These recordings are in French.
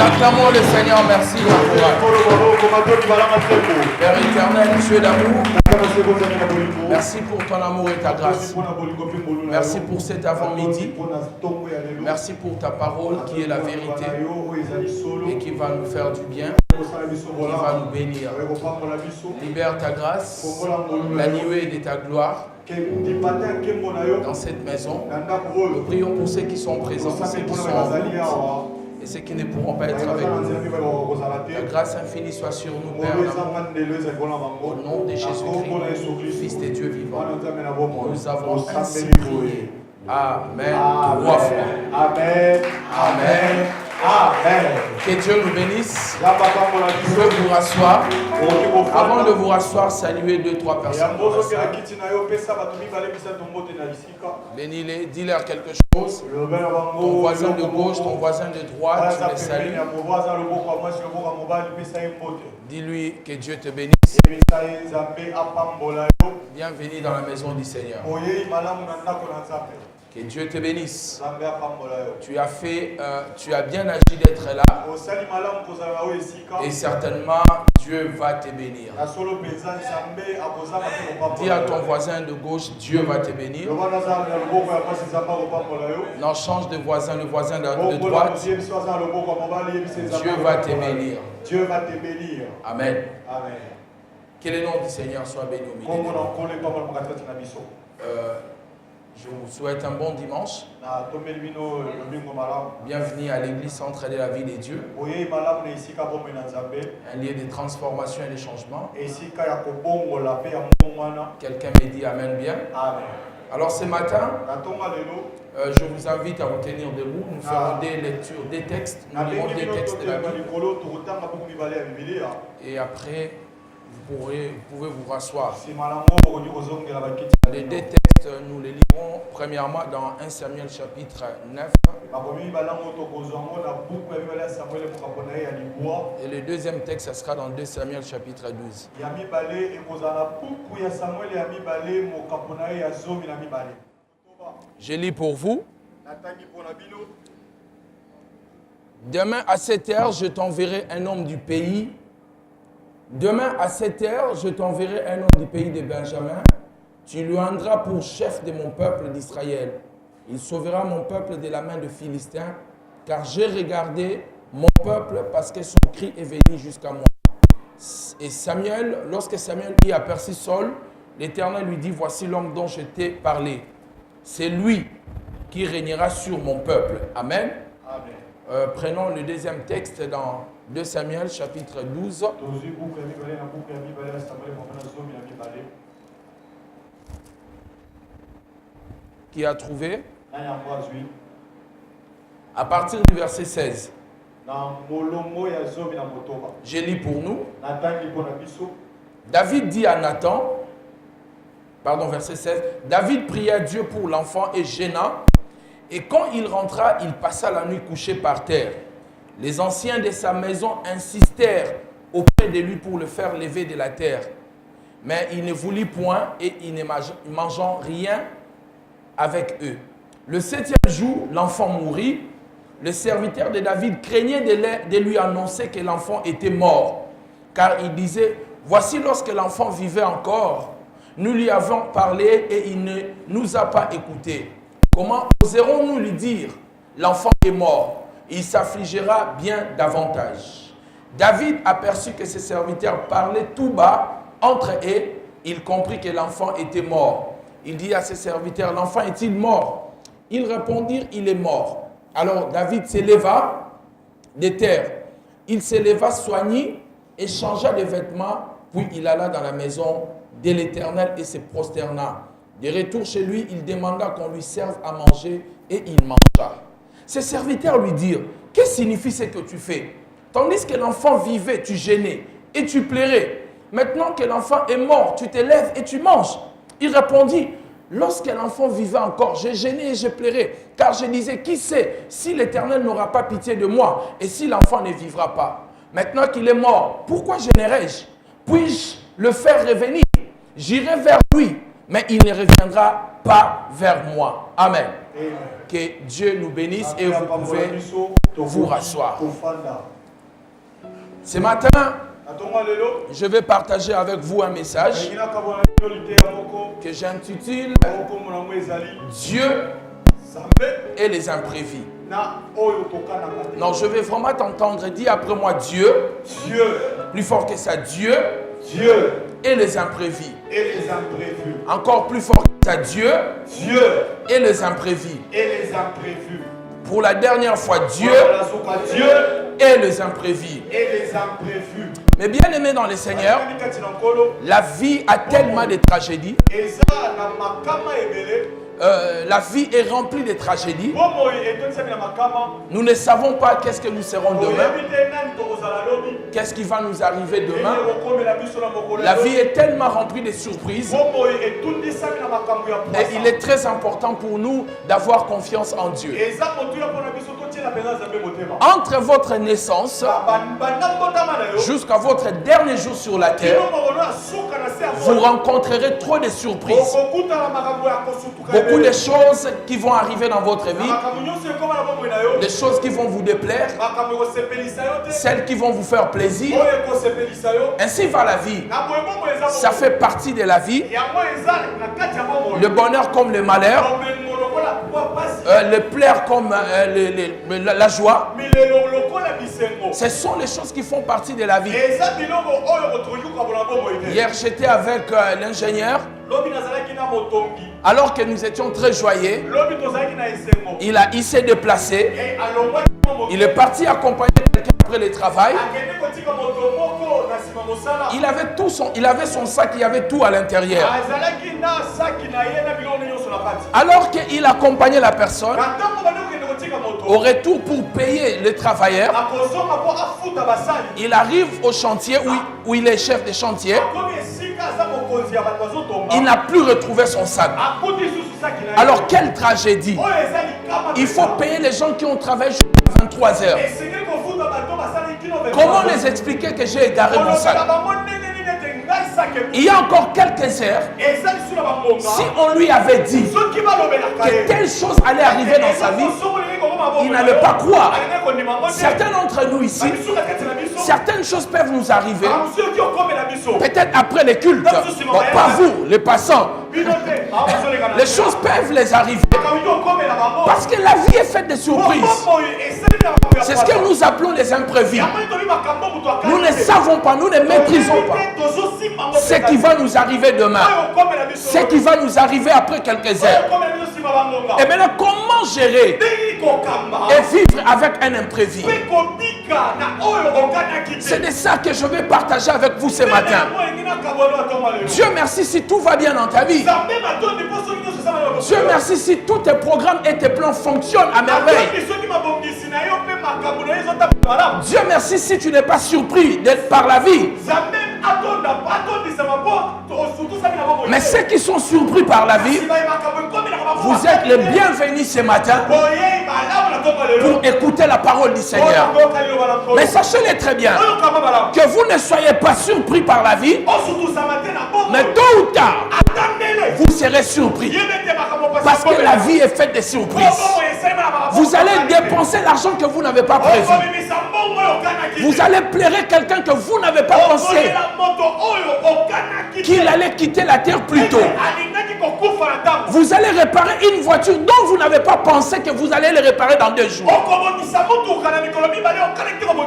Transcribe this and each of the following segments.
Acclamons le Seigneur, merci. Père éternel, tu es d'amour. Merci pour ton amour et ta grâce. Merci pour cet avant-midi. Merci pour ta parole qui est la vérité et qui va nous faire du bien, qui va nous bénir. Libère ta grâce, la nuée de ta gloire dans cette maison. Nous prions pour ceux qui sont présents, ceux qui sont en route et ceux qui ne pourront pas être avec nous. La grâce infinie soit sur nous, Père, au nom de Jésus-Christ, Fils de Dieu vivant. Nous avons ainsi prié. Amen. Trois fois. Amen. Amen. Amen. Que Dieu nous bénisse. Vous pouvez vous rasseoir. Avant de vous rasseoir, saluez 2-3 personnes. Bénis-les, dis-leur quelque chose. Ton voisin de gauche, ton voisin de droite, tu les salues. Dis-lui que Dieu te bénisse. Bienvenue dans la maison du Seigneur. Que Dieu te bénisse. Tu as bien agi d'être là. Et certainement, Dieu va te bénir. Dis à ton voisin de gauche, Dieu va te bénir. Non, change de voisin, le voisin de droite. Dieu va te bénir. Dieu va te bénir. Amen. Amen. Que le nom du Seigneur soit béni au milieu. Je vous souhaite un bon dimanche. Bienvenue à l'église centrale de la vie des dieux. Un lieu de transformation et de changement. Quelqu'un me dit Amen bien. Amen. Alors ce matin, je vous invite à vous tenir debout. Nous ferons des lectures, des textes. Nous lirons des textes de la Bible. Et après, vous pouvez vous rasseoir. Les deux textes, nous les lirons premièrement dans 1 Samuel chapitre 9. Et le deuxième texte, ça sera dans 2 Samuel chapitre 12. Je lis pour vous. Demain à 7 heures, je t'enverrai un homme du pays. Demain à 7 heures, je t'enverrai un homme du pays de Benjamin. Tu lui rendras pour chef de mon peuple d'Israël. Il sauvera mon peuple de la main de Philistins, car j'ai regardé mon peuple parce que son cri est venu jusqu'à moi. Et Samuel, lorsque Samuel y aperçut Saul, l'Éternel lui dit, voici l'homme dont je t'ai parlé. C'est lui qui régnera sur mon peuple. Amen. Amen. Prenons le deuxième texte dans 2 Samuel chapitre 12. Qui a trouvé? À partir du verset 16. Je lis pour nous. David dit à Nathan, verset 16, David pria Dieu pour l'enfant et gêna, et quand il rentra, il passa la nuit couché par terre. Les anciens de sa maison insistèrent auprès de lui pour le faire lever de la terre. Mais il ne voulut point et il ne mangeant rien avec eux. Le 7e jour, l'enfant mourut. Le serviteur de David craignait de lui annoncer que l'enfant était mort. Car il disait, voici lorsque l'enfant vivait encore, nous lui avons parlé et il ne nous a pas écoutés. Comment oserons-nous lui dire, l'enfant est mort? Il s'affligera bien davantage. David aperçut que ses serviteurs parlaient tout bas entre eux. Il comprit que l'enfant était mort. Il dit à ses serviteurs, l'enfant est-il mort? Ils répondirent, il est mort. Alors David s'éleva de terre. Il s'éleva, soignit et changea de vêtements. Puis il alla dans la maison de l'Éternel et se prosterna. De retour chez lui, il demanda qu'on lui serve à manger et il mangea. Ses serviteurs lui dirent, qu'est-ce que signifie ce que tu fais? Tandis que l'enfant vivait, tu gênais et tu plairais. Maintenant que l'enfant est mort, tu te lèves et tu manges. Il répondit, lorsque l'enfant vivait encore, j'ai gêné et j'ai pleuré, car je disais, qui sait si l'Éternel n'aura pas pitié de moi et si l'enfant ne vivra pas. Maintenant qu'il est mort, pourquoi générais-je? Puis-je le faire revenir? J'irai vers lui, mais il ne reviendra pas vers moi. Amen. Amen. Que Dieu nous bénisse et vous pouvez vous rasseoir. Ce matin, je vais partager avec vous un message que j'intitule Dieu et les imprévus. Non, je vais vraiment t'entendre dire après moi Dieu. Dieu. Plus fort que ça, Dieu. Dieu. Et les imprévus. Et les imprévus. Encore plus fort que ça, Dieu. Dieu. Et les imprévus. Et les imprévus. Pour la dernière fois, Dieu. Dieu. Et les imprévus. Et les imprévus. Mais bien aimé dans le Seigneur, la vie a tellement de tragédies. La vie est remplie de tragédies. Nous ne savons pas qu'est-ce que nous serons demain. Qu'est-ce qui va nous arriver demain. La vie est tellement remplie de surprises. Et il est très important pour nous d'avoir confiance en Dieu. Entre votre naissance jusqu'à votre dernier jour sur la terre, vous rencontrerez trop de surprises. Beaucoup de choses qui vont arriver dans votre vie, des choses qui vont vous déplaire, celles qui vont vous faire plaisir. Ainsi va la vie. Ça fait partie de la vie. Le bonheur comme le malheur, le plaire comme la joie. Ce sont les choses qui font partie de la vie. Hier, j'étais avec l'ingénieur. Alors que nous étions très joyeux, il s'est déplacé. Il est parti accompagner quelqu'un après le travail. Il avait son sac, il y avait tout à l'intérieur. Alors qu'il accompagnait la personne, au retour pour payer le travailleur, il arrive au chantier où il est chef de chantier. Il n'a plus retrouvé son sac. Alors quelle tragédie. Il faut payer les gens qui ont travaillé jusqu'à 23 heures. Comment les expliquer que j'ai égaré mon sac? Il y a encore quelques heures, si on lui avait dit que telle chose allait arriver dans sa vie, il n'allait pas croire. Certains d'entre nous ici, certaines choses peuvent nous arriver, peut-être après les cultes, bon, pas vous, les passants. Les choses peuvent les arriver parce que la vie est faite de surprises. C'est ce que nous appelons les imprévus. Nous ne savons pas, nous ne maîtrisons pas ce qui va nous arriver demain, ce qui va nous arriver après quelques heures. Et maintenant, comment gérer et vivre avec un imprévu? C'est de ça que je vais partager avec vous ce matin. Dieu merci si tout va bien dans ta vie. Dieu merci si tous tes programmes et tes plans fonctionnent à merveille. Dieu merci si tu n'es pas surpris par la vie. Mais ceux qui sont surpris par la vie, vous êtes les bienvenus ce matin pour écouter la parole du Seigneur. Mais sachez-le très bien, que vous ne soyez pas surpris par la vie, mais tôt ou tard, vous serez surpris. Parce que la vie est faite de surprises. Vous allez dépenser l'argent que vous n'avez pas prévu. Vous allez plairer quelqu'un que vous n'avez pas pensé qu'il allait quitter la terre plus tôt. Vous allez réparer une voiture dont vous n'avez pas pensé que vous allez le réparer dans 2 jours.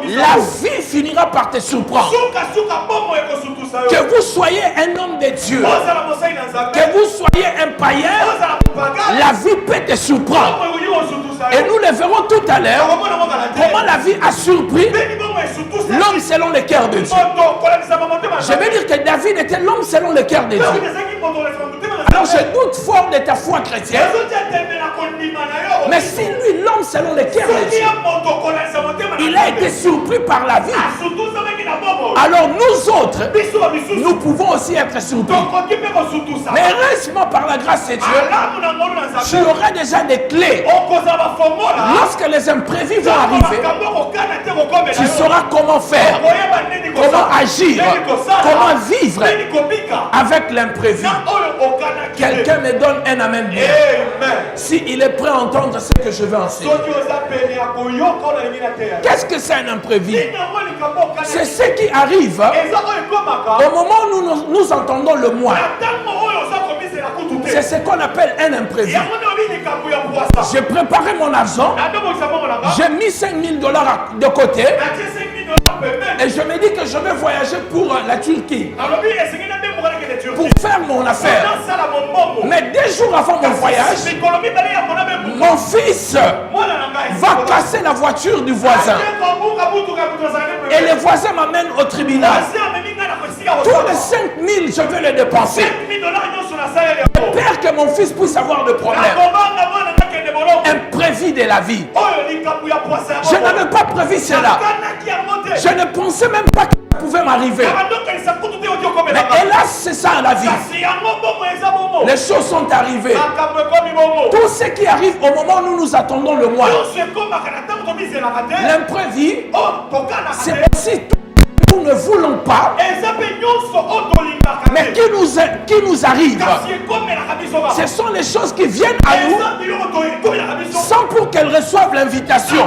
La vie finira par te surprendre. Que vous soyez un homme de Dieu, que vous soyez un païen, la vie peut te surprendre. Et nous le verrons tout à l'heure, comment la vie a surpris l'homme selon le cœur de Dieu. Je veux dire que David était l'homme selon le cœur de Dieu. Alors je doute fort de ta foi chrétienne. Mais si lui, l'homme selon le cœur de Dieu, il a été surpris par la vie. alors nous autres, nous pouvons aussi être surpris. Mais reste-moi par la grâce de Dieu, tu auras déjà des clés. Lorsque les imprévus vont arriver, tu sauras comment faire, comment agir, comment vivre avec l'imprévu. Quelqu'un me donne un amen bien. S'il est prêt à entendre ce que je veux enseigner. Qu'est-ce que c'est un imprévu? C'est ce qui arrive au moment où nous entendons le moi. C'est ce qu'on appelle un imprévu. J'ai préparé mon argent, j'ai mis 5 000 $ de côté et je me dis que je vais voyager pour la Turquie pour faire mon affaire. Mais 2 jours avant mon voyage, mon fils va casser la voiture du voisin et le voisin m'amène au tribunal. Tous les 5 000, je vais les dépenser. Père, que mon fils puisse avoir de problèmes. Imprévu de la vie. Je n'avais pas prévu cela. Je ne pensais même pas que ça pouvait m'arriver. Mais hélas, c'est ça la vie. Les choses sont arrivées. Tout ce qui arrive au moment où nous attendons le mois. L'imprévu, c'est aussi tout. Nous ne voulons pas, mais qui nous arrive. Ce sont les choses qui viennent à nous sans pour qu'elles reçoivent l'invitation.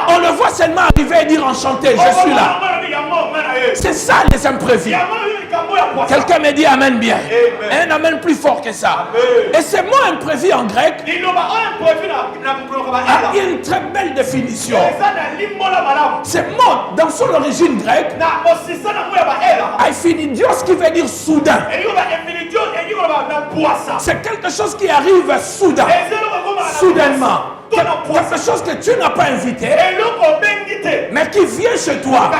On le voit seulement arriver et dire enchanté, je suis là. C'est ça les imprévus. Quelqu'un me dit amen bien. Un amen plus fort que ça. Et ce mot imprévu en grec a une très belle définition. Ce mot dans son origine grecque a fini Dios qui veut dire soudain. C'est quelque chose qui arrive soudain, soudainement. Quelque chose que tu n'as pas invité, mais qui vient chez toi.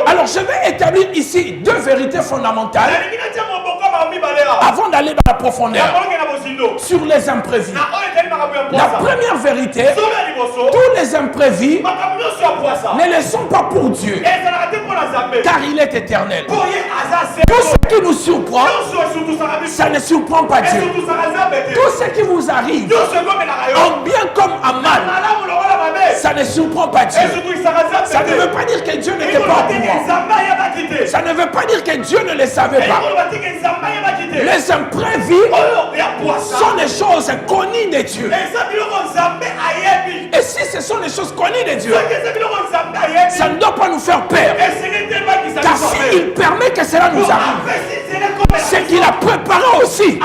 Alors je vais établir ici 2 vérités fondamentales avant d'aller dans la profondeur sur les imprévus. La première vérité, tous les imprévus ne le sont pas pour Dieu, car il est éternel. Tout ce qui nous surprend, ça ne surprend pas Dieu. Tout ce qui vous arrive, en bien comme en mal, ça ne surprend pas Dieu. Ça ne veut pas dire que Dieu n'était pas au courant. Ça ne veut pas dire que Dieu ne le savait pas. Les imprévus sont des choses connues de Dieu. Et si ce sont des choses connues de Dieu, ça ne doit pas nous faire peur. Car s'il permet que cela nous arrive, c'est qu'il a préparé aussi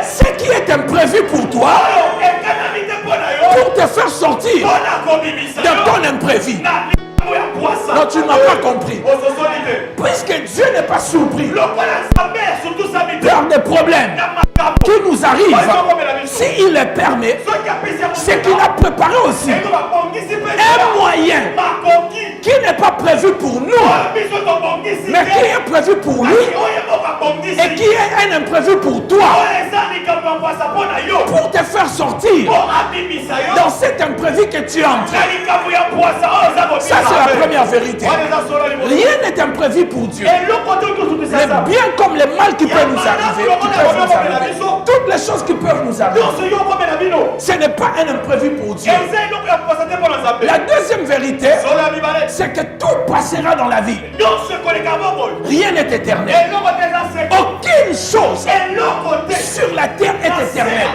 ce qui est imprévu pour toi pour te faire sortir de ton imprévu. Non, tu ne m'as pas compris. Puisque Dieu n'est pas surpris par des problèmes qui nous arrivent, s'il les permet, c'est qu'il a préparé aussi un moyen qui n'est pas prévu pour nous, mais qui est prévu pour lui et qui est un imprévu pour toi, pour te faire sortir dans cet imprévu que tu es en train. Ça, c'est la première vérité. Rien n'est imprévu pour Dieu. Mais bien comme le mal qui peut nous arriver, toutes les choses qui peuvent nous arriver, ce n'est pas un imprévu pour Dieu. La deuxième vérité, c'est que tout passera dans la vie. Rien n'est éternel. Aucune chose sur la terre est éternelle.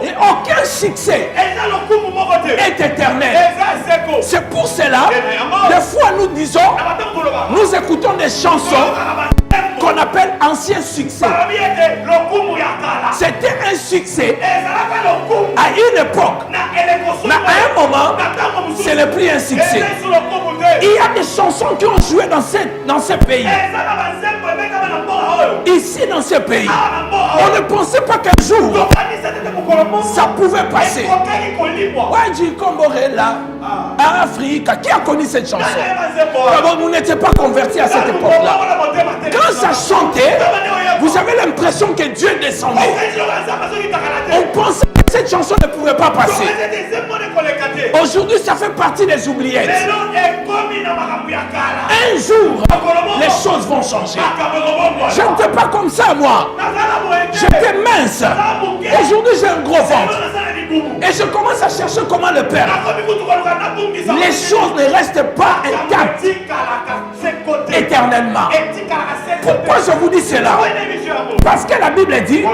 Et aucun succès est éternel. C'est pour cela, des fois nous disons, nous écoutons des chansons qu'on appelle ancien succès. C'était un succès à une époque, mais à un moment, ce n'est plus un succès. Il y a des chansons qui ont joué dans ces pays. Ici, dans ce pays, on ne pensait pas qu'un jour, ça pouvait passer. Wadji Komborela, Afrique, qui a connu cette chanson? Vous n'étiez pas convertis à cette époque-là. Quand ça chantait, vous avez l'impression que Dieu descendait. On pensait que cette chanson ne pouvait pas passer. Aujourd'hui, ça fait partie des oubliettes. Un jour, les choses vont changer. Je n'étais pas comme ça, moi. J'étais mince. Aujourd'hui, j'ai un gros ventre. Et je commence à chercher comment le perdre. Les choses ne restent pas intactes éternellement. Pourquoi je vous dis cela? Parce que la Bible dit,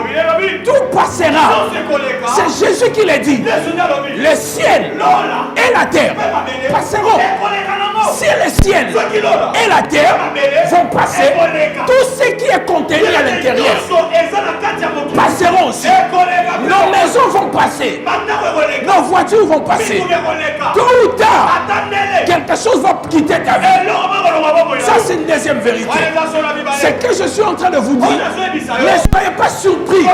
tout passera. C'est Jésus qui l'a dit. Le ciel et la terre passeront. Si le ciel et la terre vont passer, tout ce qui est contenu à l'intérieur passeront aussi. Nos maisons vont passer. Nos voitures vont passer. Tôt ou tard, quelque chose va quitter ta vie. Ça, c'est une deuxième vérité. C'est que je suis en train de vous dire. Ne soyez pas surpris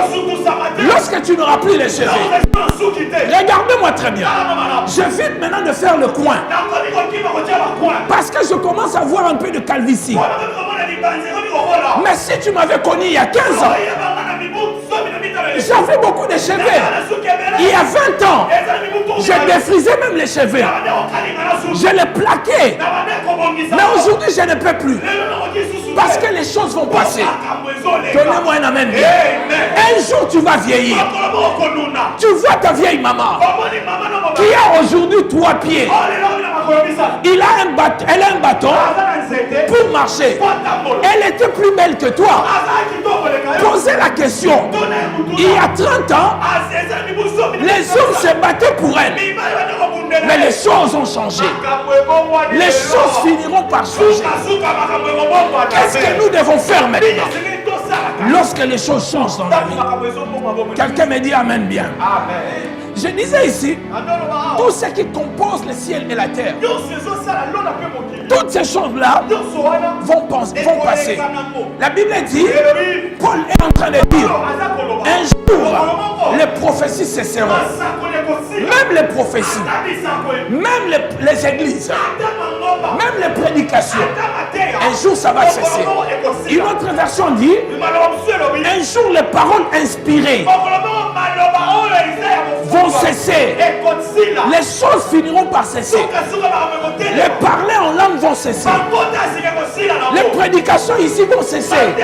lorsque tu n'auras plus les cheveux. Regardez-moi très bien. J'évite maintenant de faire le coin. Parce que je commence à voir un peu de calvitie. Mais si tu m'avais connu il y a 15 ans, j'avais beaucoup de cheveux. Il y a 20 ans, je défrisais même les cheveux. Je les plaquais. Mais aujourd'hui, je ne peux plus. Parce que les choses vont passer. Donnez-moi un amen bien. Un jour, tu vas vieillir. Tu vois ta vieille maman qui a aujourd'hui 3 pieds. Elle a un bâton pour marcher. Elle était plus belle que toi. Posez la question. Il y a 30 ans, les hommes se battaient pour elle. Mais les choses ont changé. Les choses finiront par changer. Qu'est-ce que nous devons faire maintenant lorsque les choses changent dans la vie? Quelqu'un me dit amen bien. Je disais ici, tout ce qui compose le ciel et la terre, toutes ces choses-là vont passer. La Bible dit, Paul est en train de dire, un jour, les prophéties cesseront. Même les prophéties, même les églises, même les prédications, un jour ça va cesser. Une autre version dit, un jour les paroles inspirées vont cesser. Les choses finiront par cesser. Les parler en langue vont cesser. Les prédications ici vont cesser.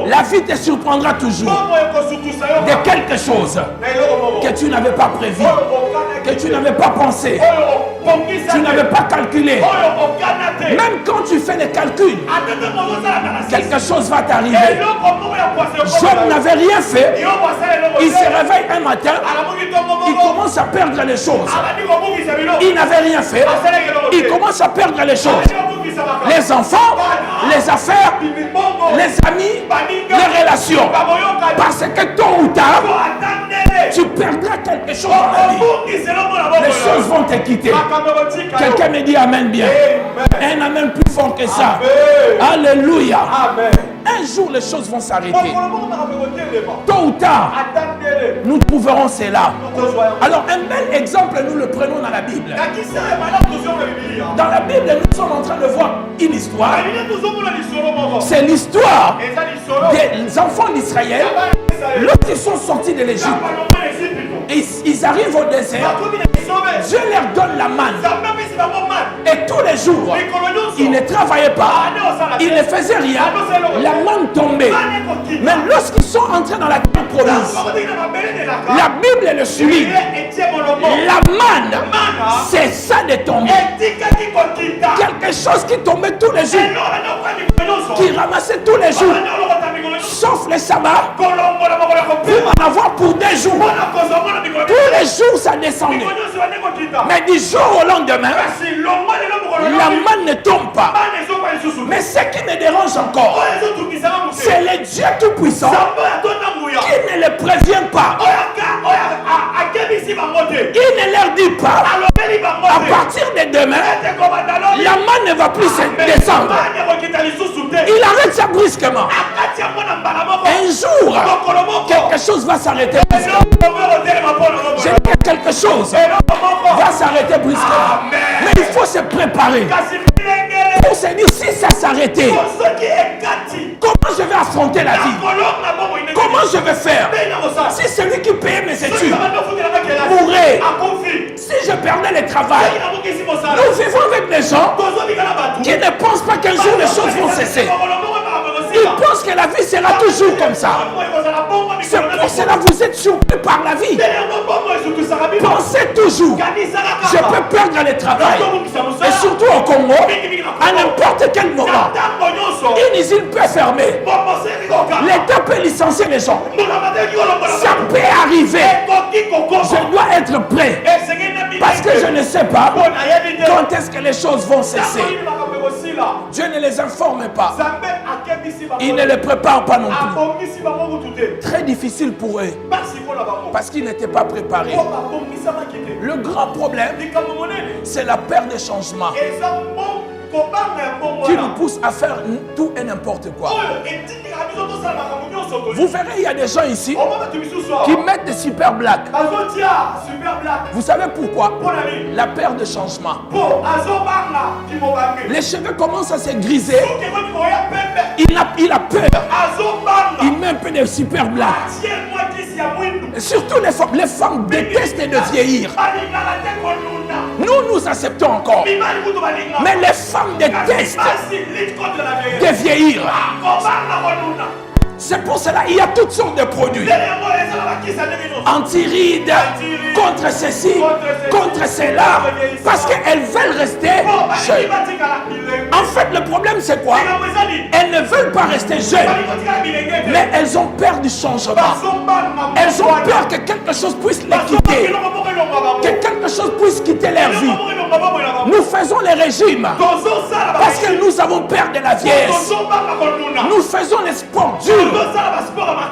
La vie te surprendra toujours de quelque chose que tu n'avais pas prévu, que tu n'avais pas pensé, tu n'avais pas calculé. Même quand tu fais les calculs, quelque chose va t'arriver. Job n'avait rien fait. Il se réveille un matin, il commence à perdre les choses. Il n'avait rien fait. Il commence à perdre les choses. Les enfants, les affaires, les amis, les relations. Parce que tôt ou tard, tu perdras quelque chose dans la vie. Les choses vont te quitter. Quelqu'un me dit amen bien. Un amen plus fort que ça. Alléluia. Un jour, les choses vont s'arrêter. Tôt ou tard, nous trouverons cela. Alors, un bel exemple, nous le prenons dans la Bible. Dans la Bible, nous sommes en train de voir une histoire. C'est l'histoire des enfants d'Israël lorsqu'ils sont sortis de l'Égypte. Et ils arrivent au désert. Dieu leur donne la manne. Et tous les jours, ils ne travaillaient pas. Ils ne faisaient rien. La manne tombait. Mais lorsqu'ils sont entrés dans la terre promise, la Bible le souligne. La manne cessa de tomber. Quelque chose qui tombait tous les jours, qui ramassait tous les jours, sauf le sabbat, pour en avoir pour des jours. Tous les jours, ça descendait. Mais du jour au lendemain, la manne ne tombe pas. Mais ce qui me dérange encore, c'est le Dieu Tout-Puissant qui ne les prévient pas. Il ne leur dit pas, à partir de demain, la manne ne va plus descendre. Il arrête ça brusquement. Un jour, quelque chose va s'arrêter brusquement. J'ai dit que quelque chose va s'arrêter brusquement. Mais il faut se préparer pour se dire si ça s'arrêtait, Comment je vais affronter la vie? Comment je vais faire? Si celui qui paye mes études mourait, si je perdais le travail, nous vivons avec des gens qui ne pensent pas qu'un jour les choses vont cesser. Ils pensent que la vie sera toujours comme ça. C'est pour cela que vous êtes surpris par la vie. Pensez toujours, je peux perdre le travail. Et surtout au Congo, à n'importe quel moment, une usine peut fermer. L'État peut licencier les gens. Ça peut arriver. Je dois être prêt. Parce que je ne sais pas quand est-ce que les choses vont cesser. Dieu ne les informe pas. Il ne les prépare pas non plus. Très difficile pour eux. Parce qu'ils n'étaient pas préparés. Le grand problème, c'est la perte de changement qui nous pousse à faire tout et n'importe quoi. Vous verrez, il y a des gens ici qui mettent des super blagues. Vous savez pourquoi? La perte de changement. Les cheveux commencent à se griser. Il a peur. Il met un peu de super blagues. Et surtout les femmes détestent de vieillir. Nous acceptons encore. Mais les femmes détestent de vieillir. C'est pour cela qu'il y a toutes sortes de produits. Anti-rides, contre ceci, contre cela. Parce qu'elles veulent rester jeunes. En fait, le problème c'est quoi? Elles ne veulent pas rester jeunes. Mais elles ont peur du changement. Elles ont peur que quelque chose puisse les quitter. Que quelque chose puisse quitter leur vie. Nous faisons les régimes. Parce que nous avons peur de la vieillesse. Nous faisons les sports durs.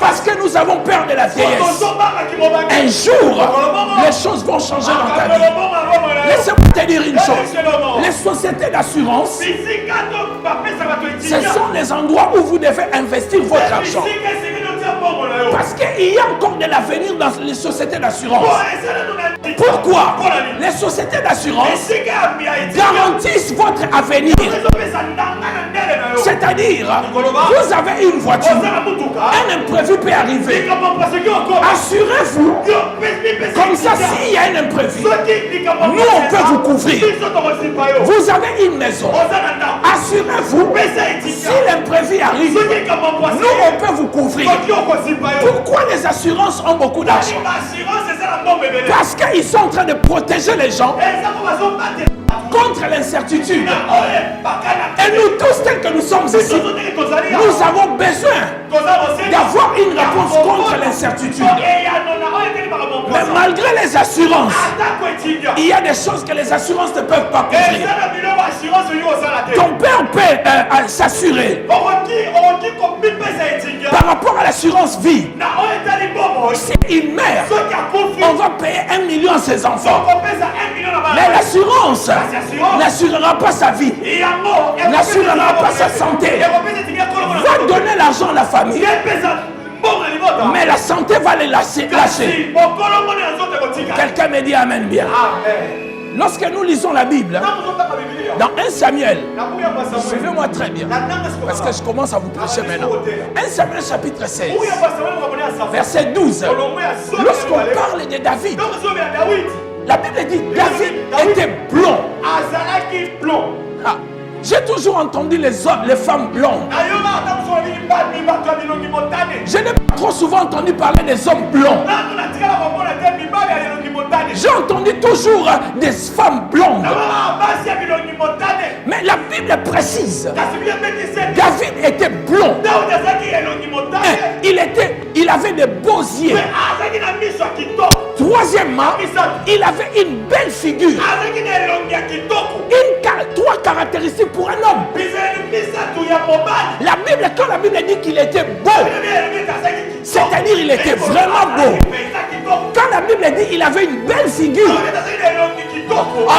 Parce que nous avons peur de la vieillesse. Un jour, les choses vont changer dans ta vie. Laissez-moi te dire une chose. Les sociétés d'assurance, ce sont les endroits où vous devez investir votre argent. Parce qu'il y a encore de l'avenir dans les sociétés d'assurance. Pourquoi? Les sociétés d'assurance garantissent votre avenir. C'est-à-dire, vous avez une voiture, un imprévu peut arriver. Assurez-vous, comme ça, s'il y a un imprévu, nous on peut vous couvrir. Vous avez une maison, assurez-vous, si l'imprévu arrive, nous on peut vous couvrir. Pourquoi les assurances ont beaucoup d'argent? Parce qu'ils sont en train de protéger les gens contre l'incertitude. Et nous tous, tels que nous sommes ici, nous avons besoin d'avoir une réponse contre l'incertitude. Mais malgré les assurances, il y a des choses que les assurances ne peuvent pas couvrir. Ton père peut s'assurer par rapport à l'assurance vie. S'il meurt, on va payer 1 million à ses enfants. Mais l'assurance n'assurera pas sa vie, n'assurera pas sa santé, va donner l'argent à la famille, mais la santé va les lâcher. Quelqu'un me dit amen bien. Lorsque nous lisons la Bible, dans 1 Samuel, suivez-moi très bien, parce que je commence à vous prêcher maintenant. 1 Samuel chapitre 16, verset 12, lorsqu'on parle de David, la Bible dit David était blond. Ah, j'ai toujours entendu les femmes blondes. Je n'ai pas trop souvent entendu parler des hommes blonds. J'ai entendu toujours des femmes blondes. Mais la Bible précise, David était blond. Il avait des beaux yeux. Troisièmement, il avait une belle figure. Trois caractéristiques pour un homme. La Bible, quand la Bible dit qu'il était beau, c'est-à-dire il était vraiment beau. Quand la Bible dit qu'il avait une belle figure,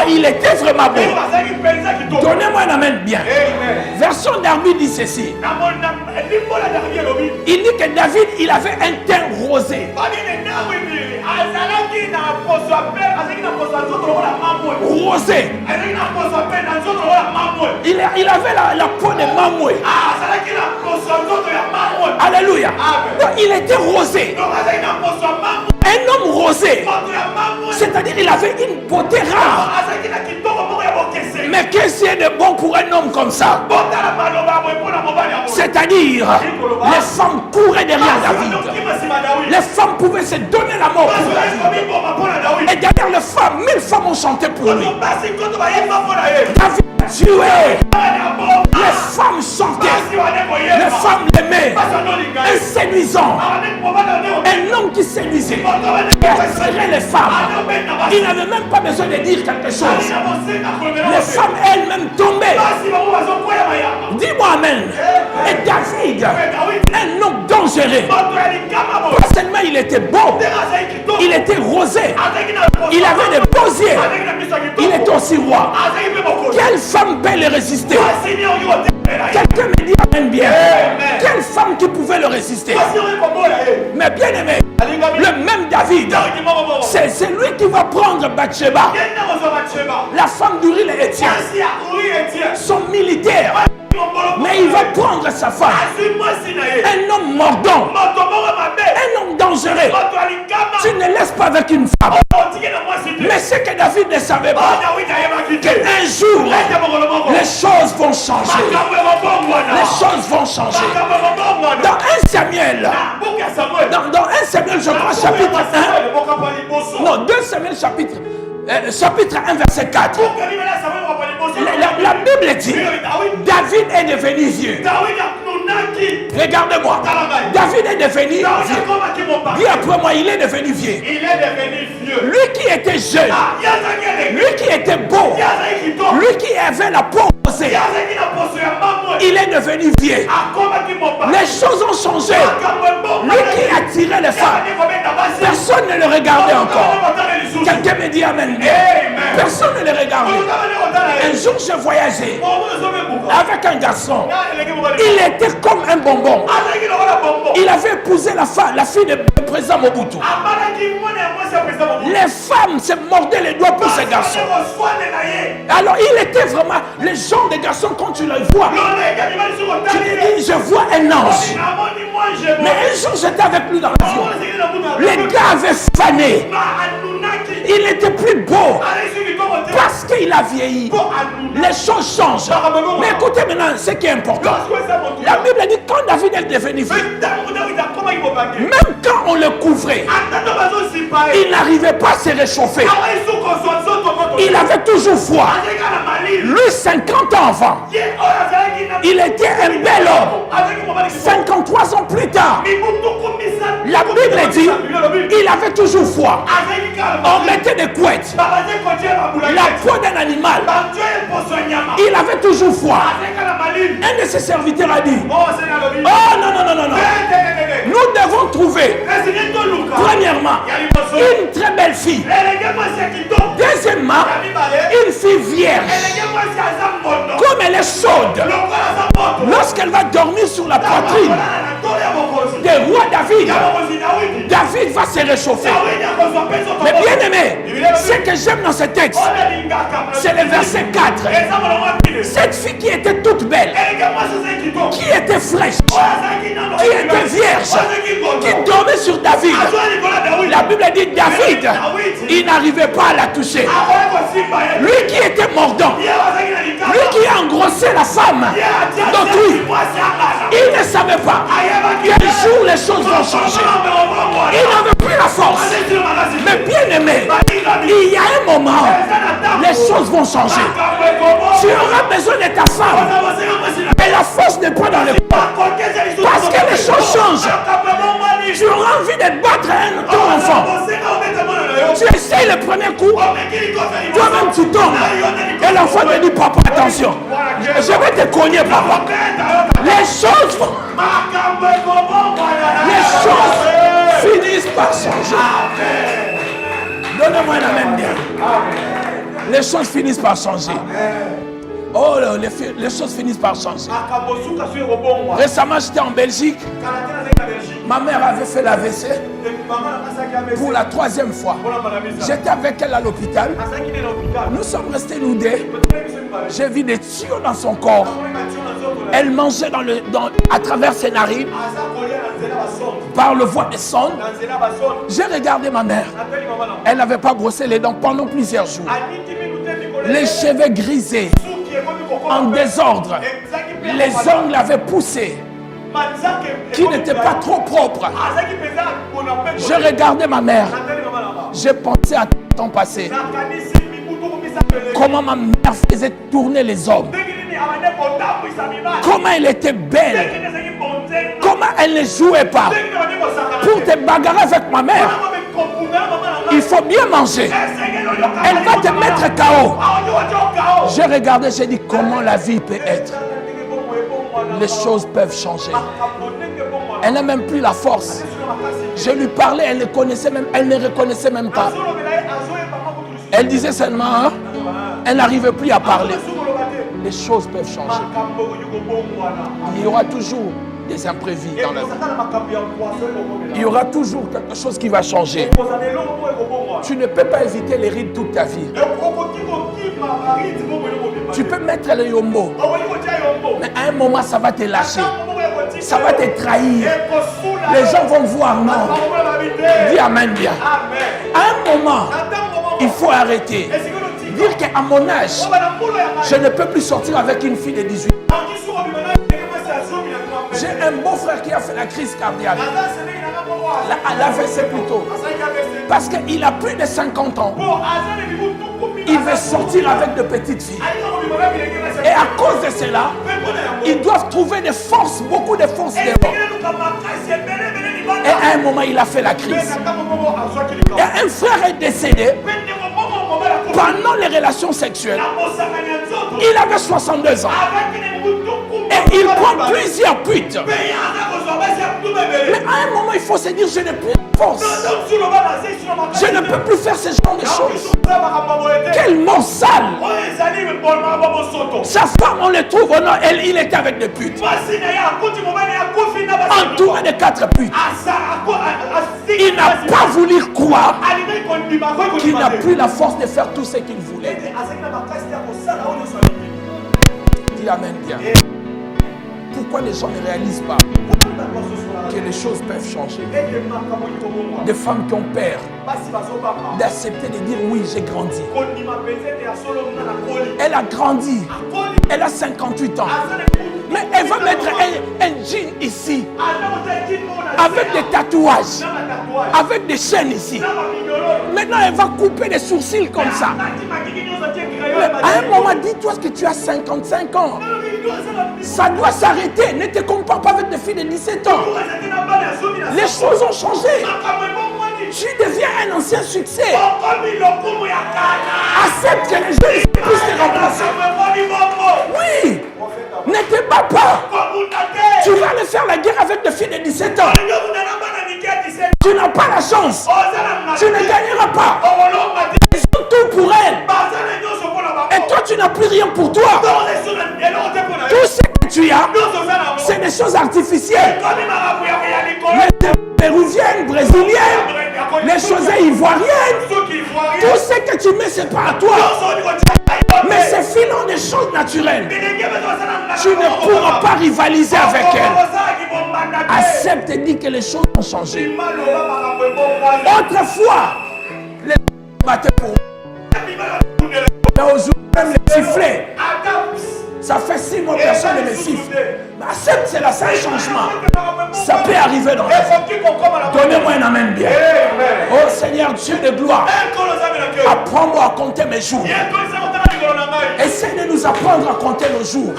il était vraiment beau. Donnez-moi un amen bien. Version Darby dit ceci. Il dit que David, il avait un teint rosé. Rosé. Il avait la peau de mamoué. Alléluia. Donc, il était rosé. Un homme rosé. C'est-à-dire il avait une beauté rare. Mais qu'est-ce qui est de bon pour un homme comme ça? C'est-à-dire les femmes couraient derrière David. Les femmes pouvaient se donner la mort pour David. Et derrière les femmes, 1000 femmes ont chanté pour lui. David a tué. Les femmes chantaient. Les femmes l'aimaient. Un séduisant. Un homme qui séduisait. Qui attirait les femmes. Il n'avait même pas besoin de dire quelque chose. Les femmes elles-mêmes tombaient. Dis-moi amen. Et David, un homme dangereux. Pas seulement il était beau, il était rosé. Il avait des beaux yeux. Il était aussi roi. Quelle femme peut le résister? Quelqu'un me dit amen bien. Quelle femme qui pouvait le résister? Mais bien aimé, le même David, c'est lui qui va prendre Bathsheba, la femme d'Uri le Héthien, son militaire. Mais il va prendre sa femme. Un homme mordant. Un homme dangereux. Tu ne laisses pas avec une femme. Mais ce que David ne savait pas, qu'un jour, les choses vont changer. Les choses vont changer. Dans 1 Samuel, dans 1 Samuel, je crois, chapitre 1. Non, 2 Samuel, chapitre 1, verset 4. La Bible dit, David est devenu vieux. Regardez-moi. David est devenu vieux. Dis après moi, il est devenu vieux. Lui qui était jeune, lui qui était beau, lui qui avait la peau rosée, il est devenu vieux. Les choses ont changé. Lui qui attirait les femmes, personne ne le regardait encore. Quelqu'un me dit amen. Personne ne le regardait. Un jour, je voyageais avec un garçon. Il était comme un bonbon. Il avait épousé la fille du président Mobutu. Les femmes se mordaient les doigts pour ce garçon. Alors, il était vraiment le genre de garçon, quand tu le vois, tu te dis, je vois un ange. Mais un jour, j'étais avec lui dans l'avion. Le gars avait fané. Il n'était plus beau parce qu'il a vieilli. Les choses changent. Mais écoutez maintenant ce qui est important. La Bible dit quand David est devenu vieux, même quand on le couvrait, il n'arrivait pas à se réchauffer. Il avait toujours froid. Lui, 50 ans avant, il était un bel homme. 53 ans plus tard, la Bible dit il avait toujours froid. On mettait des couettes, la peau d'un animal. Il avait toujours froid. Un de ses serviteurs a dit, oh non, non, non, non, non. Nous devons trouver, premièrement, une très belle fille. Deuxièmement, une fille vierge. Comme elle est chaude, lorsqu'elle va dormir sur la poitrine du roi David, David va se réchauffer. Mais bien aimé, ce que j'aime dans ce texte, c'est le verset 4. Cette fille qui était toute belle, qui était fraîche, qui était vierge, qui dormait sur David. La Bible dit David, il n'arrivait pas à la toucher. Lui qui était mordant, lui qui a engrossé la femme d'autrui, il ne savait pas qu'un jour les choses vont changer. Il n'avait plus la force. Mais bien aimé, il y a un moment, les choses vont changer. Tu auras besoin de ta femme. Mais la force n'est pas dans le corps. Parce que les choses changent. Tu auras envie de battre ton enfant. Tu essayes le premier coup, toi-même tu tombes. Et l'enfant te dit, papa, attention, je vais te cogner, papa. Les choses finissent par changer. Donnez-moi la même bien. Les choses finissent par changer. Oh, les choses finissent par changer. Récemment, j'étais en Belgique. Ma mère avait fait l'AVC pour la 3e fois. J'étais avec elle à l'hôpital. Nous sommes restés nous deux. J'ai vu des tuyaux dans son corps. Elle mangeait à travers ses narines, par le voie des sondes. J'ai regardé ma mère. Elle n'avait pas brossé les dents pendant plusieurs jours. Les cheveux grisés, en désordre. Les ongles avaient poussé, qui n'étaient pas trop propres. Je regardais ma mère. J'ai pensé à temps passé. Comment ma mère faisait tourner les hommes. Comment elle était belle. Comment elle ne jouait pas. Pour te bagarrer avec ma mère, il faut bien manger. Elle va te mettre KO. J'ai regardé, j'ai dit comment la vie peut être. Les choses peuvent changer. Elle n'a même plus la force. Je lui parlais, elle ne connaissait même, elle ne reconnaissait même pas. Elle disait seulement, hein, elle n'arrivait plus à parler. Les choses peuvent changer. Il y aura toujours des imprévus dans la vie. Il y aura toujours quelque chose qui va changer. Tu ne peux pas éviter les rides toute ta vie. Tu peux mettre le yombo, mais à un moment ça va te lâcher. Ça va te trahir. Les gens vont voir non. Dis amen bien. À un moment, il faut arrêter. Dire qu'à mon âge, je ne peux plus sortir avec une fille de 18 ans. J'ai un beau-frère qui a fait la crise cardiaque. L'AVC plutôt. Parce qu'il a plus de 50 ans. Il veut sortir avec de petites filles. Et à cause de cela, ils doivent trouver des forces, beaucoup de forces dehors. Et à un moment, il a fait la crise. Et un frère est décédé pendant les relations sexuelles. Il avait 62 ans. Et il prend plusieurs putes. Mais à un moment, il faut se dire, je n'ai plus de force. Je ne peux plus faire ce genre de choses. Quel mot sale. Sa femme, on le trouve au nord, il était avec des putes. Entouré de 4 putes. Il n'a pas voulu croire qu'il n'a plus la force de faire tout ce qu'il voulait. Dis amen bien. Pourquoi les gens ne réalisent pas que les choses peuvent changer? Des femmes qui ont peur d'accepter de dire oui, j'ai grandi. Elle a grandi. Elle a 58 ans. Mais elle va mettre un jean ici, avec des tatouages, avec des chaînes ici. Maintenant, elle va couper des sourcils comme ça. Mais à un moment, dis-toi que tu as 55 ans. Ça doit s'arrêter. Ne te compare pas avec des filles de 17 ans. Les choses ont changé. Tu deviens un ancien succès. Accepte que les jeunes puissent te remplacer. Oui. Ne te bats pas. Tu vas aller faire la guerre avec des filles de 17 ans. Tu n'as pas la chance. Tu ne gagneras pas. Ils ont tout pour elle. Et toi, tu n'as plus rien pour toi. Tout ce que tu as, c'est des choses artificielles. Les péruviennes, brésiliennes, les choses ivoiriennes, tout ce que tu mets, c'est pas à toi. Mais ces filles ont des choses naturelles. Tu ne pourras pas rivaliser avec elles. Accepte et dis que les choses ont changé. Autrefois, les battaient pour. Mais aujourd'hui, même les sifflets. Ça fait 6 mois que personne ne me siffle. Mais accepte, c'est le seul changement. Ça peut arriver dans la vie. Donnez-moi un amen bien. Oh Seigneur Dieu de gloire, apprends-moi à compter mes jours. Essaye de nous apprendre à compter nos jours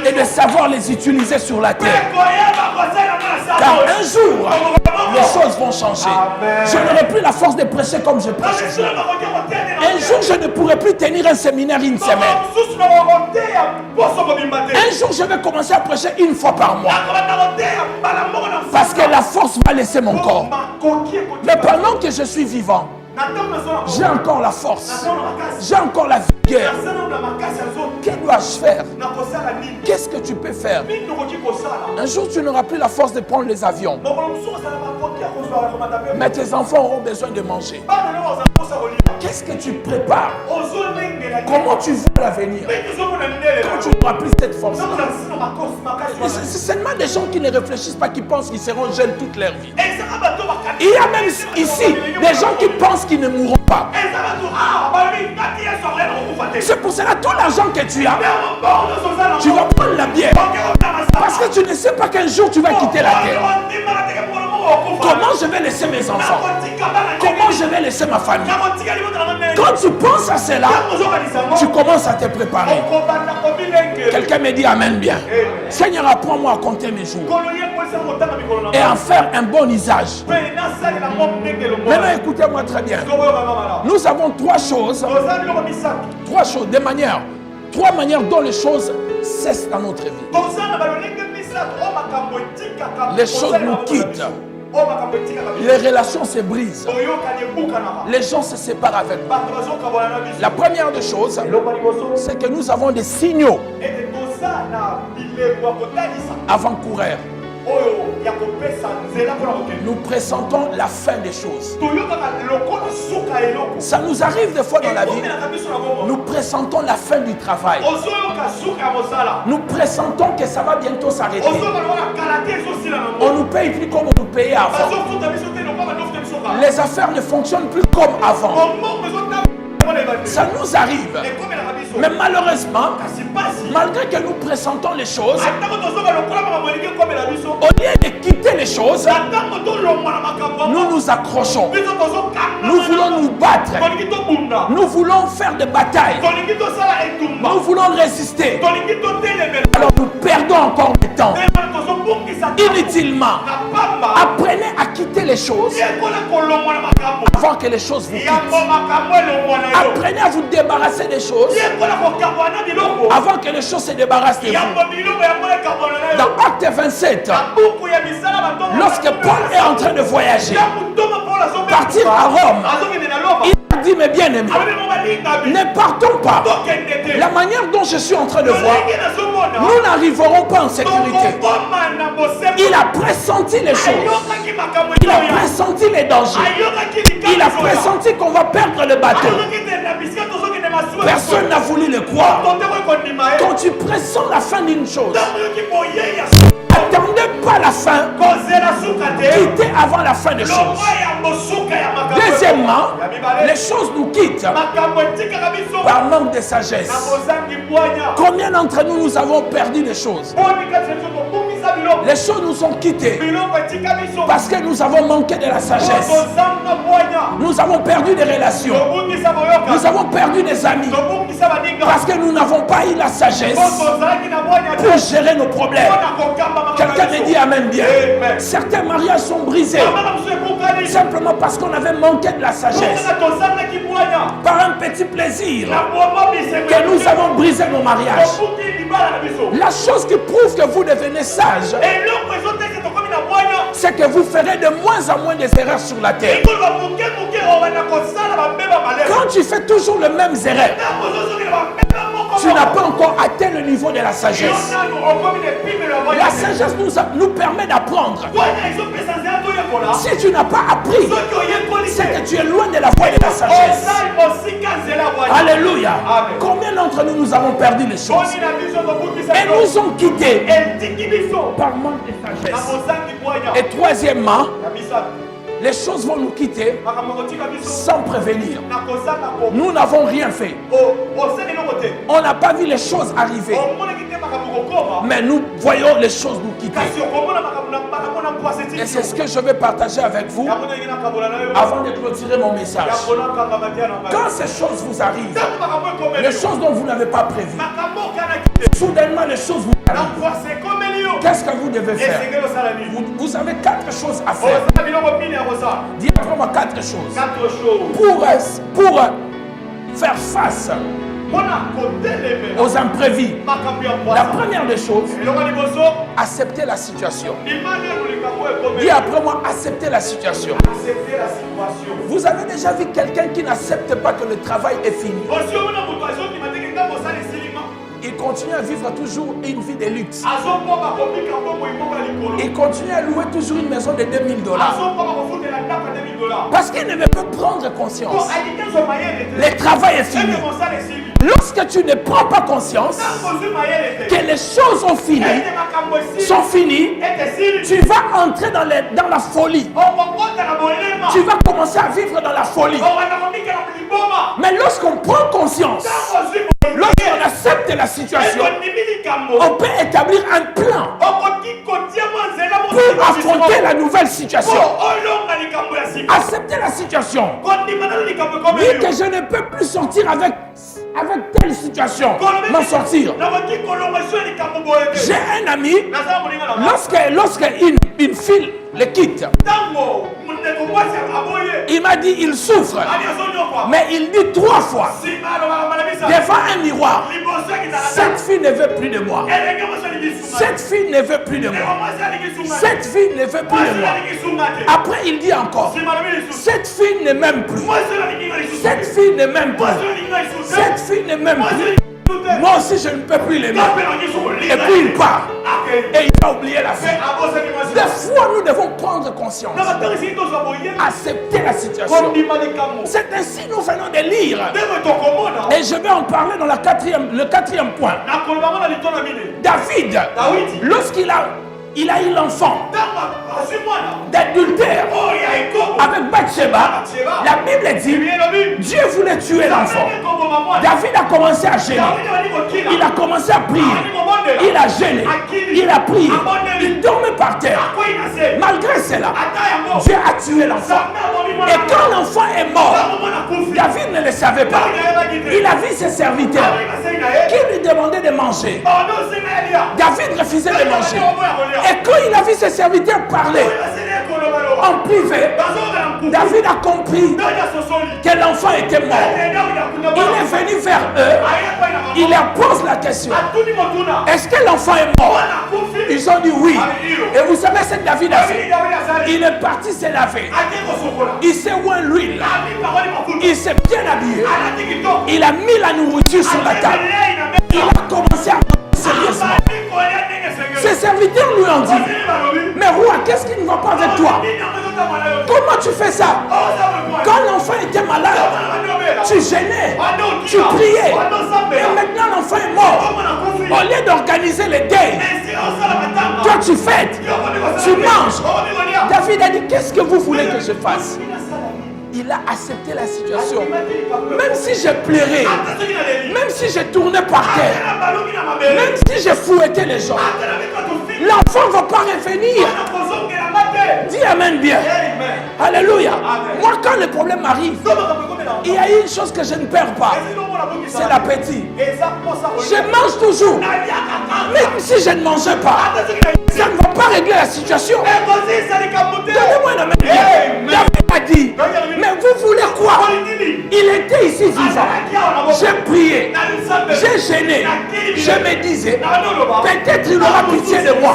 et de savoir les utiliser sur la terre. Car un jour, les choses vont changer. Je n'aurai plus la force de prêcher comme je prêche aujourd'hui. Un jour, je ne pourrai plus tenir un séminaire une semaine. Un jour, je vais commencer à prêcher une fois par mois. Parce que la force va laisser mon corps. Mais pendant que je suis vivant, j'ai encore la force. J'ai encore la vigueur. Que dois-je faire? Qu'est-ce que tu peux faire? Un jour, tu n'auras plus la force de prendre les avions. Mais tes enfants auront besoin de manger. Qu'est-ce que tu prépares? Comment tu vois l'avenir? Quand tu n'auras plus cette force. C'est seulement des gens qui ne réfléchissent pas, qui pensent qu'ils seront jeunes toute leur vie. Il y a même ici des gens qui pensent qu'ils ne mourront pas. C'est pour cela tout l'argent que tu as, tu vas prendre la bière. Parce que tu ne sais pas qu'un jour tu vas quitter la terre. Comment je vais laisser mes enfants? Comment je vais laisser ma famille? Quand tu penses à cela, tu commences à te préparer. Quelqu'un me dit amen bien. Seigneur, apprends-moi à compter mes jours et à en faire un bon usage. Maintenant, écoutez-moi très bien. Nous avons trois choses, trois manières dont les choses cessent dans notre vie. Les choses nous quittent. Les relations se brisent. Les gens se séparent avec nous. La première des choses, c'est que nous avons des signaux avant-coureurs. Nous pressentons la fin des choses. Ça nous arrive des fois dans la vie. Nous pressentons la fin du travail. Nous pressentons que ça va bientôt s'arrêter. On nous paye plus comme on nous payait avant. Les affaires ne fonctionnent plus comme avant. Ça nous arrive. Mais malheureusement, malgré que nous pressentons les choses, au lieu de quitter les choses, nous nous accrochons. Nous voulons nous battre. Nous voulons faire des batailles. Nous voulons résister. Alors nous perdons encore du temps. Inutilement. Apprenez à quitter les choses avant que les choses vous quittent. Apprenez à vous débarrasser des choses avant que les choses se débarrassent de vous. Dans Acte 27, lorsque Paul est en train de voyager, partir à Rome, il a dit, mes bien-aimés, ne partons pas. La manière dont je suis en train de voir, nous n'arriverons pas en sécurité. Il a pressenti les choses. Il a pressenti les dangers. Il a pressenti qu'on va perdre le bateau. Personne n'a voulu le croire. Quand tu pressens la fin d'une chose, n'attendez pas la fin. Quittez avant la fin des choses. Deuxièmement, les choses nous quittent par manque de sagesse. Combien d'entre nous avons perdu des choses? Les choses nous sont quittées parce que nous avons manqué de la sagesse. Nous avons perdu des relations. Nous avons perdu des amis parce que nous n'avons pas eu la sagesse pour gérer nos problèmes. Quelqu'un me dit amen bien. Certains mariages sont brisés simplement parce qu'on avait manqué de la sagesse. Par un petit plaisir que nous avons brisé nos mariages. La chose qui prouve que vous devenez sage, c'est que vous ferez de moins en moins des erreurs sur la terre. Quand tu fais toujours les mêmes erreurs, tu n'as pas encore atteint le niveau de la sagesse. La sagesse nous permet d'apprendre. Si tu n'as pas appris, c'est que tu es loin de la voie de la sagesse. Alléluia. Combien d'entre nous avons perdu les choses et nous ont quittés par manque de sagesse. Et troisièmement, les choses vont nous quitter sans prévenir. Nous n'avons rien fait. On n'a pas vu les choses arriver. Mais nous voyons les choses nous quitter. Et c'est ce que je vais partager avec vous avant de clôturer mon message. Quand ces choses vous arrivent, les choses dont vous n'avez pas prévu, soudainement les choses vous arrivent, qu'est-ce que vous devez faire? Vous avez 4 choses à faire. Dis après moi 4 choses. Pour faire face aux imprévus. La première des choses, accepter la situation. Dis après moi, accepter la situation. Vous avez déjà vu quelqu'un qui n'accepte pas que le travail est fini? Il continue à vivre toujours une vie de luxe. azomboka komika mbongo imbongo ya likolo Il continue à louer toujours une maison de 2000 dollars. azomboka kofutela ndako ya 2000 dollars Parce qu'il ne veut pas prendre po conscience. aliki ezo mayele te Le travail est fini. ete mosala esili Lorsque tu ne prends pas conscience ntango ozwi mayele te que les choses ont fini, ete makambo esili sont finies, ete esili tu vas entrer dans la folie. okokota na bolema Tu vas commencer à vivre dans la folie. okanda komikela liboma Mais lorsqu'on prend conscience, ntango ozwi lorsqu'on accepte la situation, ekondimi likambo on peut établir un plan okoki kotia mwa nzela pour affronter la nouvelle situation. po olonga likambo ya sika Accepter la situation. kondima nano likambo Dis ekomeli que je ne peux plus sortir avec telle situation, m'en sortir. nakoki kolonga so ya likambo boye te J'ai un ami, naza moninga na lorsque une fille le quitte, ntango ndeko mwasi aboye il m'a dit il souffre, ali azonyokwa mais il dit 3 fois nsima alobaka mbala bisa devant un miroir, liboso ekitaka cette fille ne veut plus de moi. elenge mwasi alingi sunga Cette fille ne veut plus de ndeko moi. mwasi alingi sunga Cette fille ne veut plus mwasi de moi. alingi sunga te Après, il dit encore, nsima alobi lisusu cette fille ne m'aime plus. mwasi alingi nga lisusu Cette fille ne m'aime mwasi plus. alingi nga lisusu Cette fille ne m'aime mwasi plus. alingi lisusu te Moi aussi, je ne peux plus l'aimer. ngape nangi suku Et puis il part. akei Et il a oublié la pe fille. abosaki mwasi Des fois, nous devons prendre conscience. na batangisiki tozwa boyena Accepter la situation. kondima likambo C'est ainsi nous venons de lire. ndenge tokomona Et je vais en parler dans le quatrième point. nakoloba ngo na litona mine David, dawidi lorsqu'il a eu l'enfant ntango azwi mwana d'adultère oyo ya ekoko avec Bathsheba, la Bible dit, elobi Dieu voulait tuer l'enfant. ndenge koboma mwana David a commencé à gêner. dawidi bali kokila Il a commencé à prier. ali kobondela Il a gêné. Il a prié. Il dormait par terre. akwei na se Malgré cela, ata yango Dieu a tué l'enfant. nzambe abomi mwana Et quand l'enfant est mort, ntango mwana kufi David ne le savait pas. dawidi ayebaki te Il a vu ses serviteurs abali basei na ye qui lui demandaient de manger. bando osenga ya lia David refusait de manger. oboya kolia Et quand il a vu ses serviteurs parler oyo basene kolobaloba en privé, bazongela mkufi David a compris dawidi asosoli que l'enfant était mort. dawidi akunda Il est venu vers eux. ayepai na Il leur pose la question. atuni motuna Est-ce que l'enfant est mort? mwana kufi Ils ont dit oui. Et vous savez ce que David a fait? dawidi azali Il est parti se laver. ake kosokola Il s'est oint l'huile. ami paroli mafuta Il s'est bien habillé. alati kitoko Il a mis la nourriture sur la table. atemelei na Il mesa a commencé à manger sérieusement. abandi kolia ndenge sengeli Ses serviteurs lui ont dit, osili balobi mais roi, qu'est-ce qui ne va pas avec toi? Comment tu fais ça? Quand l'enfant était malade, tu gênais, tu priais. Et maintenant l'enfant est mort. Au lieu d'organiser les deuils, toi tu fêtes, tu manges. David a dit, qu'est-ce que vous voulez que je fasse? Il a accepté la situation. Même si j'ai pleuré, même si j'ai tourné par terre, même si j'ai fouetté les gens, l'enfant ne va pas revenir. Dis Amen bien. Alléluia. Moi, quand le problème arrive, il y a une chose que je ne perds pas. C'est l'appétit. Je mange toujours. Même si je ne mangeais pas, ça ne va pas régler la situation. Donnez-moi un Amen bien. David a dit, mais vous voulez quoi? Il était ici vivant. J'ai prié. J'ai gêné. Je me disais, peut-être il aura pitié de moi.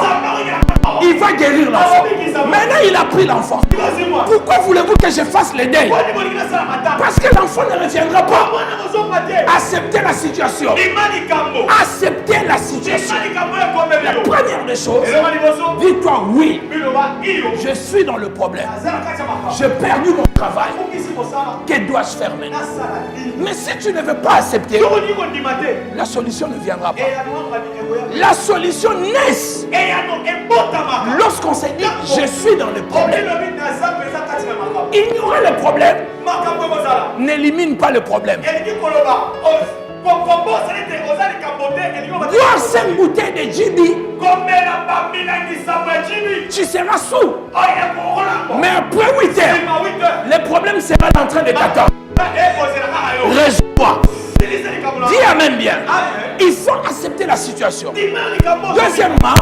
Il va guérir l'enfant. Maintenant, il a pris l'enfant. Pourquoi voulez-vous que je fasse le deuil? Parce que l'enfant ne reviendra pas. Acceptez la situation. Acceptez la situation. La première des choses, dis-toi oui, je suis dans le problème. J'ai perdu mon travail. Que dois-je faire maintenant? Mais si tu ne veux pas accepter, la solution ne viendra pas. La solution naît lorsqu'on s'est dit je suis dans le problème. Ignorer le problème n'élimine pas le problème. Boire 5 bouteilles de Jibi, tu seras sous. Mais après 8 heures, le problème sera en train de t'attendre. Réjouis-toi. Dis Amen bien. Il faut accepter la situation. Deuxièmement,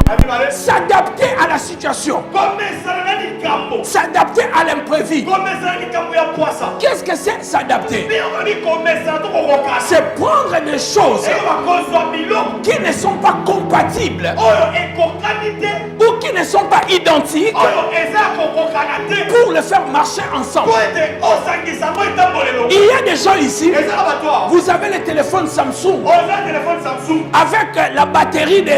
s'adapter à la situation. S'adapter à l'imprévu. Qu'est-ce que c'est s'adapter? C'est prendre des choses qui ne sont pas compatibles ou qui ne sont pas identiques pour le faire marcher ensemble. Il y a des gens ici, Et ça va toi. vous avez les téléphones Samsung On a un téléphone Samsung. avec la batterie de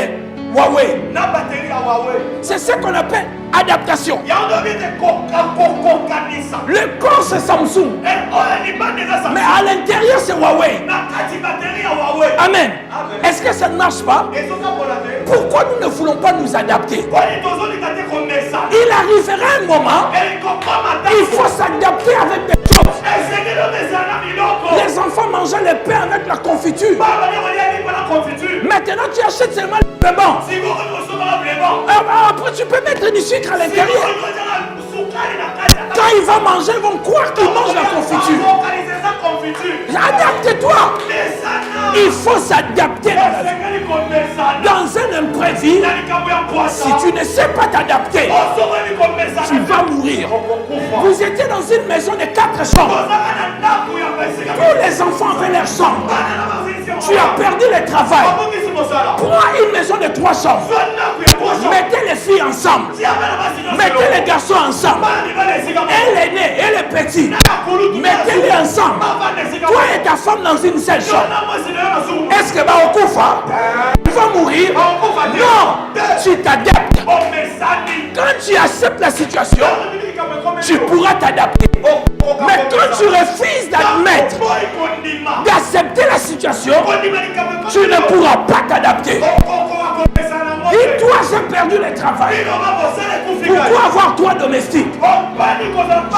Huawei. La batterie à Huawei. C'est ce qu'on appelle adaptation. Il y a un domaine de Coca-Cola. Le corps c'est Samsung, Et on a des bandes déjà Samsung. mais à l'intérieur c'est Huawei. La batterie à Huawei. Amen. Amen. Est-ce que ça ne marche pas? Et ça pour la télé. Pourquoi nous ne voulons pas nous adapter? Quand ils t'ont dit que comme ça. Il arrivera un moment, Et comprend maintenant. il faut s'adapter avec des choses. Et c'est que nous des amis locaux. Les enfants mangeaient le pain avec la confiture. Maintenant, tu achètes seulement le blanc. Si vous recevez un blément, Après, tu peux mettre du sucre à l'intérieur. Quand ils vont manger, ils vont croire qu'ils mangent la confiture. Adapte-toi. Il faut s'adapter dans la vie. Dans un imprévu, si tu ne sais pas t'adapter, tu vas mourir. Vous étiez dans une maison de 4 chambres. Tous les enfants avaient leur chambre. Tu as perdu le travail. Prends une maison de 3 chambres. Mettez les filles ensemble. Mettez les garçons ensemble. Elle est née, elle est petite. Mettez-les ensemble. Toi et ta femme dans une seule chambre. Est-ce que Baokoufa va mourir? Non, tu t'adaptes. Quand tu acceptes la situation, tu pourras t'adapter. Mais quand tu refuses d'admettre, d'accepter la situation, tu ne pourras pas t'adapter. Dis-toi, j'ai perdu le travail. Pourquoi avoir 3 domestiques?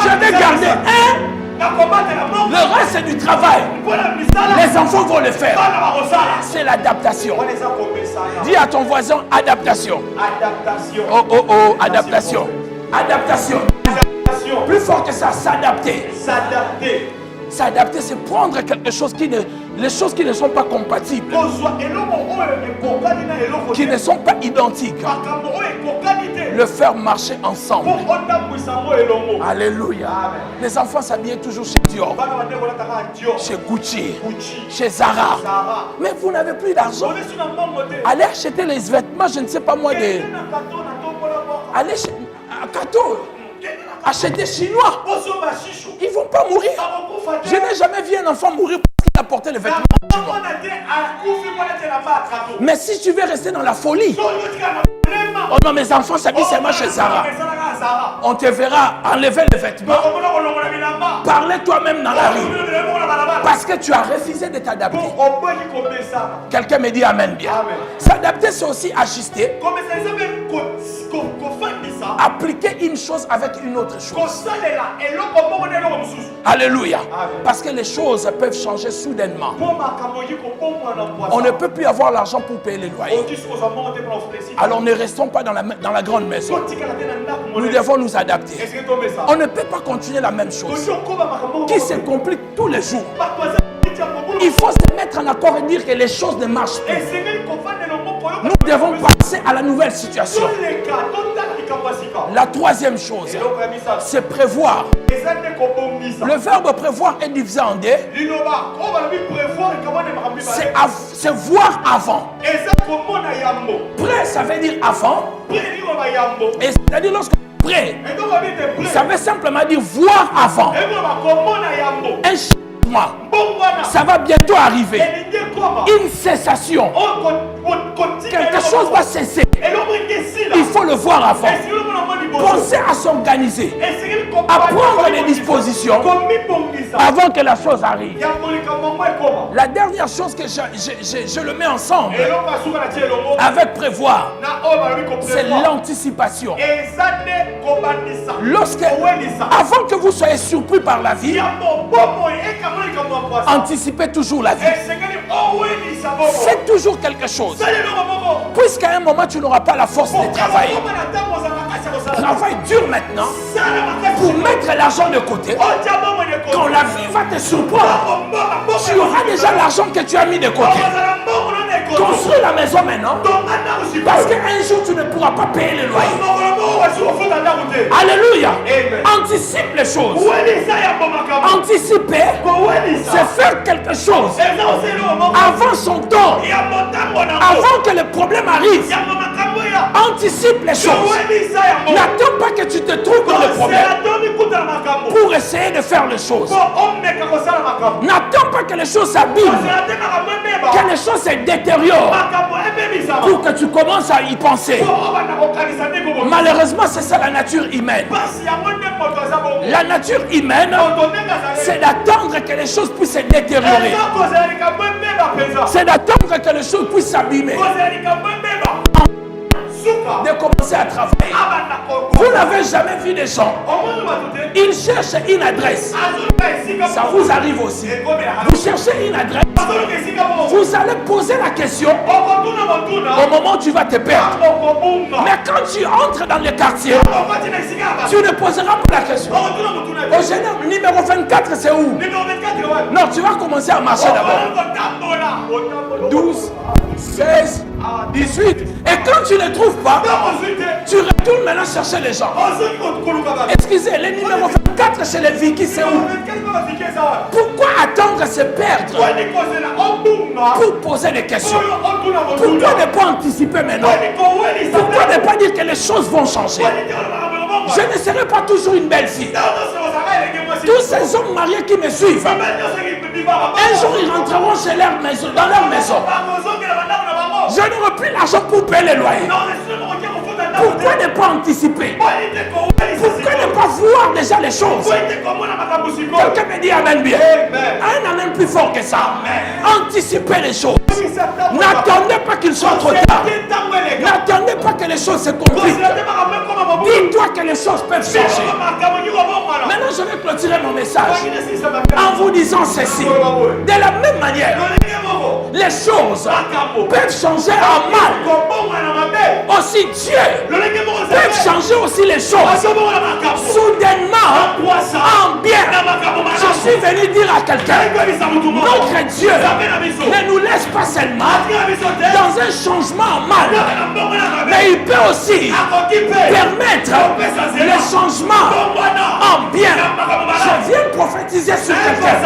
Je vais garder un. Le reste c'est du travail. Les enfants vont le faire. C'est l'adaptation. Dis à ton voisin, adaptation. Oh, oh, oh, adaptation. Adaptation. Plus fort que ça, s'adapter. S'adapter, c'est prendre quelque chose les choses qui ne sont pas compatibles, qui ne sont pas identiques, le faire marcher ensemble. Alléluia. Les enfants s'habillent toujours chez Dior, chez Gucci, chez Zara. Mais vous n'avez plus d'argent. Allez acheter les vêtements, je ne sais pas moi, allez chez Kato. Acheter chinois. Ils ne vont pas mourir. Je n'ai jamais vu un enfant mourir parce qu'il a porté les vêtements chinois. Mais si tu veux rester dans la folie, oh non, mes enfants s'habillent seulement chez Zara. On te verra enlever les vêtements, parler toi-même dans la rue, parce que tu as refusé de t'adapter. Quelqu'un me dit amen bien. S'adapter, c'est aussi ajuster, appliquer une chose avec une autre chose. Alléluia. Parce que les choses peuvent changer soudainement. On ne peut plus avoir l'argent pour payer les loyers. Alors ne restons pas dans la grande maison. Nous devons nous adapter. On ne peut pas continuer la même chose qui se complique tous les jours. Il faut se mettre en accord et dire que les choses ne marchent plus. Nous devons passer à la nouvelle situation. La troisième chose, c'est prévoir. Le verbe prévoir est divisé en deux. C'est voir avant. Prêt, ça veut dire avant. Et c'est-à-dire lorsque prêt, ça veut simplement dire voir avant. Un changement, ça va bientôt arriver. Une cessation, quelque chose va cesser. Il faut le voir avant. Penser à s'organiser, à prendre des dispositions avant que la chose arrive. La dernière chose que je le mets ensemble avec prévoir, c'est l'anticipation. Avant que vous soyez surpris par la vie, anticipez toujours la vie. Faites toujours quelque chose. Puisqu'à un moment tu n'auras pas la force de travailler. Travaille dur maintenant pour mettre l'argent de côté. Quand la vie va te surprendre, tu auras déjà l'argent que tu as mis de côté. Construis la maison maintenant, parce qu'un jour tu ne pourras pas payer le loyer. Alléluia. Anticipe les choses. Anticiper, c'est faire quelque chose avant son temps, avant que le problème arrive. Anticipe les choses. N'attends pas que tu te trouves dans le problème. pour essayer de faire les choses. N'attends pas que les choses s'abîment, que les choses se détériorent pour que tu commences à y penser. Malheureusement, c'est ça la nature humaine. La nature humaine, c'est d'attendre que les choses puissent se détériorer. C'est d'attendre que les choses puissent s'abîmer. De commencer à travailler. Vous n'avez jamais vu des gens. Ils cherchent une adresse. Ça vous arrive aussi. Vous cherchez une adresse. Vous allez poser la question au moment où tu vas te perdre. Mais quand tu entres dans le quartier, tu ne poseras pas la question. Au jeune homme, numéro 24, c'est où? Non, tu vas commencer à marcher d'abord. 12, 16, 18. Et quand tu ne trouves pas, tu retournes maintenant chercher les gens. Excusez, le numéro 24 chez les Vikings, c'est où? Pourquoi attendre se perdre pour poser des questions? Pourquoi ne pas anticiper maintenant? Pourquoi ne pas dire que les choses vont changer? Je ne serai pas toujours une belle fille. Tous ces hommes mariés qui me suivent, un jour ils rentreront chez leur maison, dans leur maison. Je n'aurai plus l'argent pour payer les loyers. Pourquoi ne pas anticiper? Pourquoi ne pas voir déjà les choses? Quelqu'un me dit amen bien. Un amen plus fort que ça. Anticipez les choses. N'attendez pas qu'il soit trop tard. N'attendez pas que les choses se compliquent. Dis-toi que les choses peuvent changer. Maintenant, je vais clôturer mon message en vous disant ceci. De la même manière, les choses peuvent changer en mal. Aussi Dieu peut changer aussi les choses soudainement en bien. Je suis venu dire à quelqu'un, notre Dieu ne nous laisse pas seulement dans un changement en mal, mais il peut aussi permettre le changement en bien. Je viens prophétiser sur quelqu'un.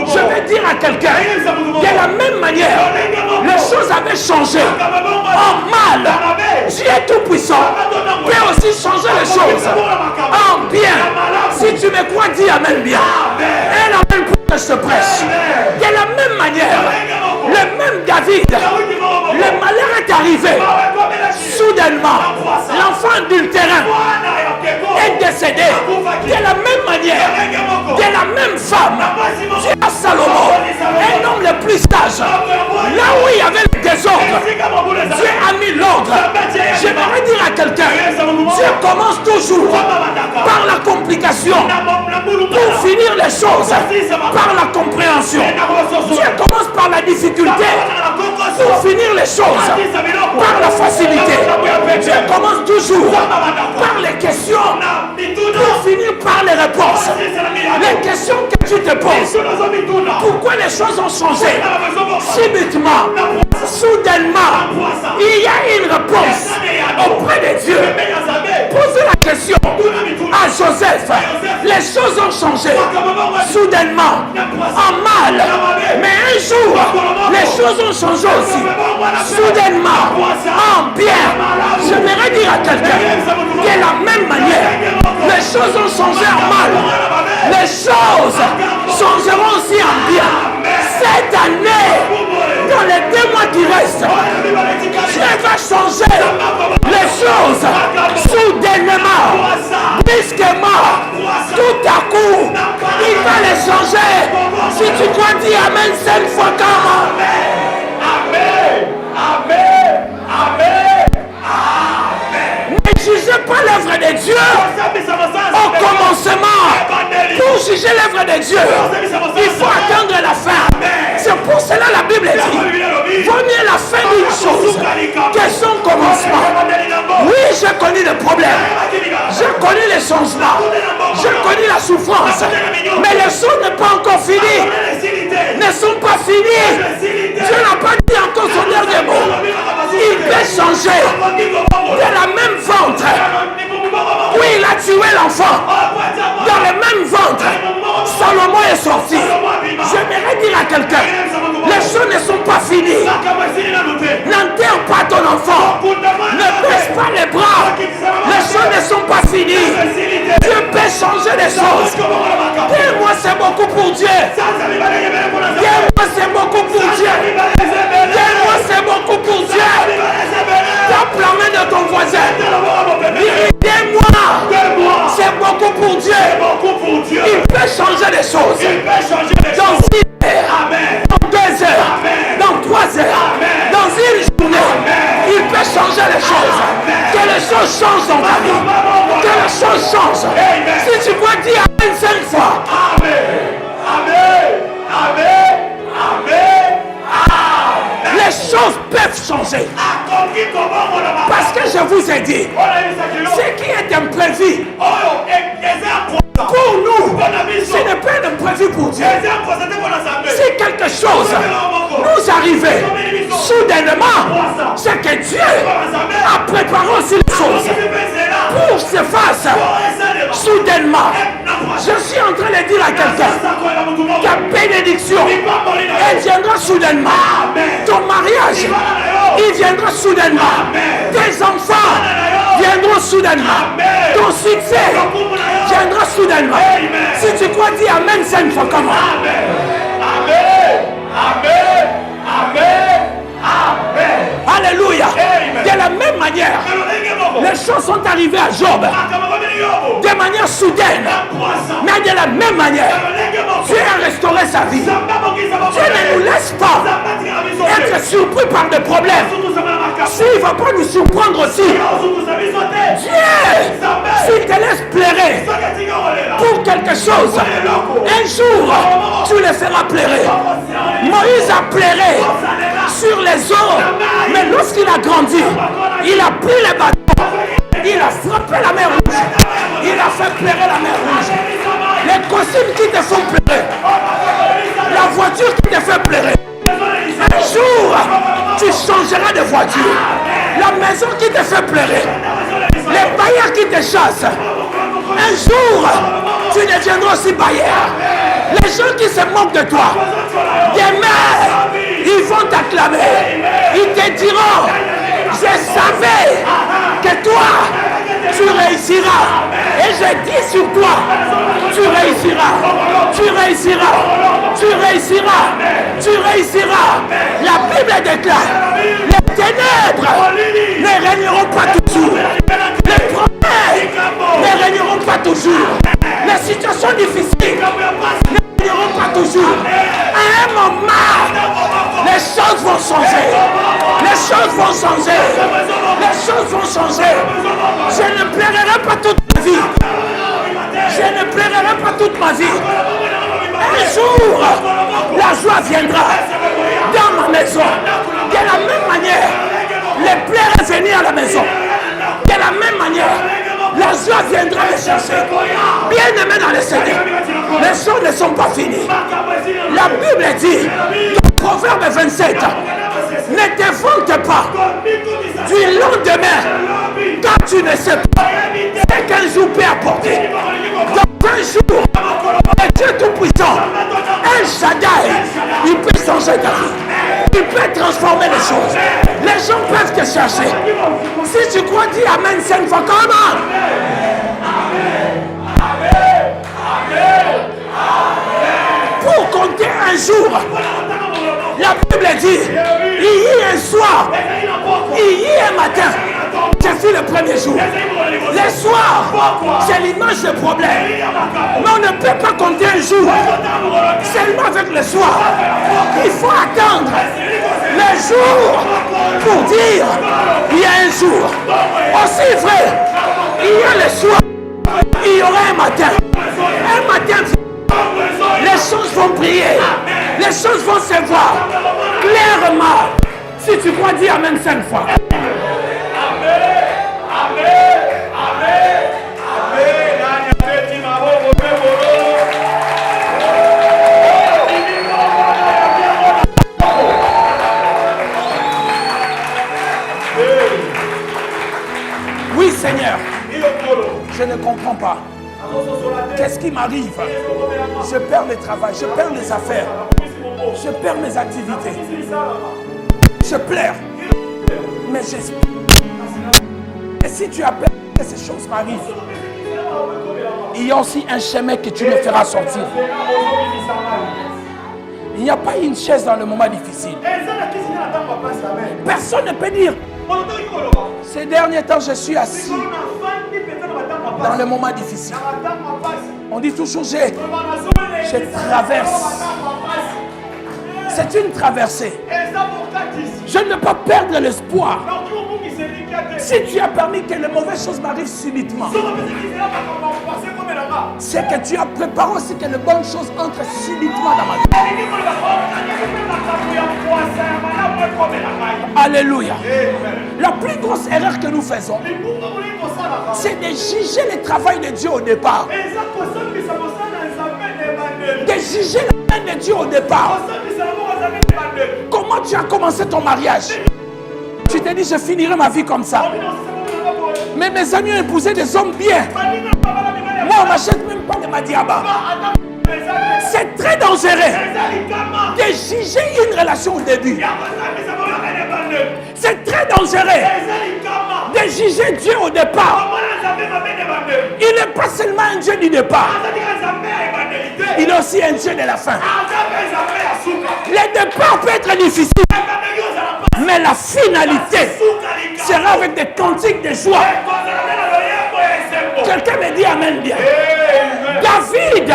Je vais dire à quelqu'un, de la même manière, les choses avaient changé en mal. Dieu tout-puissant peut aussi changer les choses en bien. Si tu me crois, dis amen bien. Et amen pour que je te prêche. De la même manière, le même David, le malheur est arrivé. Soudainement, l'enfant adultérin est décédé. De la même manière, de la même femme, Dieu a Salomon, un homme le plus sage. Là où il y avait le désordre, Dieu a mis l'ordre. J'aimerais dire à quelqu'un, Dieu commence toujours par la complication pour finir les choses par la compréhension. Dieu commence par la difficulté pour finir les choses par la facilité. Dieu commence toujours par les questions pour finir par les réponses. Les questions que tu te poses, pourquoi les choses ont changé subitement, soudainement, il y a une réponse auprès de Dieu. Posez la question à Joseph. Les choses ont changé soudainement, en mal, mais un jour, les choses ont changé aussi soudainement, en bien. J'aimerais dire à quelqu'un, de la même manière, les choses ont changé en mal, les choses changeront aussi en bien. Cette année, dans les 2 mois qui restent, Dieu va changer les choses soudainement, brusquement, tout à coup. Il va les changer. Si tu crois, dis amen 5 fois comme. Amen. Amen. Amen. Ne jugez pas l'œuvre de Dieu au commencement. Pour juger l'œuvre de Dieu, il faut attendre la fin. C'est pour cela la Bible dit, vaut mieux la fin d'une chose que son commencement. Oui, j'ai connu le problème, j'ai connu les changements, j'ai connu la souffrance, mais les choses ne sont pas encore finies, ne sont pas finies. Dieu n'a pas dit encore son dernier mot. Il peut changer de la même ventre. Oui, il a tué l'enfant. Dans le même ventre, Salomon est sorti. J'aimerais dire à quelqu'un, les choses ne sont pas finies. N'enterre pas ton enfant. Ne baisse pas les bras. Les choses ne sont pas finies. Dieu peut changer les choses. Dis-moi, c'est beaucoup pour Dieu. Dis-moi, c'est beaucoup pour Dieu. Dis-moi, c'est beaucoup pour Dieu. Tape la main de ton voisin. Dis-moi, c'est beaucoup pour Dieu. Il peut changer les choses. Dans 6 heures, dans 2 heures, dans 3 heures, dans une journée, il peut changer les choses. Que les choses changent dans ta vie. Que les choses changent. Si tu peux dire Amen 5 fois. Les choses peuvent changer. Parce que je vous ai dit, ce qui est imprévu pour nous, ce n'est pas imprévu pour Dieu. Si quelque chose nous arrivait soudainement, c'est que Dieu a préparé aussi les choses pour se faire soudainement. Je suis en train de dire à quelqu'un, ta bénédiction, elle viendra soudainement. Ton mariage, il viendra soudainement. Tes enfants viendront soudainement. Ton succès viendra soudainement. Si tu crois, dis Amen 5 fois comme moi. Alléluia. De la même manière, les choses sont arrivées à Job de manière soudaine, mais de la même manière, Dieu a restauré sa vie. Dieu ne nous laisse pas être surpris par des problèmes. S'il ne va pas nous surprendre aussi, Dieu, s'il te laisse pleurer pour quelque chose, un jour, tu le feras pleurer. Moïse a pleuré sur les eaux, mais lorsqu'il a grandi, il a pris les bâtons, il a frappé la mer rouge, il a fait pleurer la mer rouge. Les costumes qui te font pleurer, la voiture qui te fait pleurer. Un jour, tu changeras de voiture. La maison qui te fait pleurer, les bailleurs qui te chassent. Un jour, tu deviendras aussi bailleur. Les gens qui se moquent de toi, demain, ils vont t'acclamer. Ils te diront, je savais que toi, tu réussiras. Et je dis sur toi, tu réussiras. Tu réussiras. Tu réussiras. Tu réussiras. La Bible déclare, les ténèbres ne régneront pas toujours. Les problèmes ne régneront pas toujours. Les situations difficiles ne régneront pas toujours. À un moment, les choses vont changer. Les choses vont changer. Les choses vont changer. Je ne pleurerai pas toute ma vie. Je ne pleurerai pas toute ma vie. Un jour, la joie viendra dans ma maison. De la même manière, les pleurs venir à la maison. De la même manière, la joie viendra me chercher. Bien-aimé dans le Seigneur, les choses ne sont pas finies. La Bible dit, dans Proverbe 27, ne te vante pas du lendemain, car tu ne sais pas ce qu'un jour peut apporter. Dans un jour, le Dieu Tout-Puissant, El Shaddai, il peut changer ta vie. Il peut transformer les choses. Les gens peuvent te chercher. Si tu crois, dis Amen 5 fois. Comment? Pour compter un jour, la Bible dit, il y a un soir, il y a un matin. C'est le premier jour. Les soirs, c'est l'image de problème. Mais on ne peut pas compter un jour seulement avec le soir. Il faut attendre le jour pour dire il y a un jour. Aussi vrai, il y a le soir, il y aura un matin. Un matin, les choses vont briller. Les choses vont se voir clairement. Si tu crois, dis Amen 5 fois. Oui, Seigneur, je ne comprends pas. Qu'est-ce qui m'arrive? Je perds le travail, je perds les affaires, je perds mes activités. Je pleure, mais j'espère. Et si tu as peur que ces choses m'arrivent, il y a aussi un chemin que tu me feras sortir. Il n'y a pas une chaise dans le moment difficile. Personne ne peut dire, ces derniers temps, je suis assis dans le moment difficile. On dit toujours, je traverse. C'est une traversée. Je ne peux pas perdre l'espoir. Si tu as permis que les mauvaises choses m'arrivent subitement, c'est que tu as préparé aussi que les bonnes choses entrent subitement dans ma vie. Alléluia. La plus grosse erreur que nous faisons, c'est de juger le travail de Dieu au départ. De juger la main de Dieu au départ. Comment tu as commencé ton mariage? Tu t'es dit, je finirai ma vie comme ça. Mais mes amis ont épousé des hommes bien. Moi, on m'achète même pas de Madiaba. C'est très dangereux de juger une relation au début. C'est très dangereux de juger Dieu au départ. Il n'est pas seulement un Dieu du départ. Il est aussi un Dieu de la fin. Le départ peut être difficile, mais la finalité sera avec des cantiques de joie. Quelqu'un me dit amen bien. David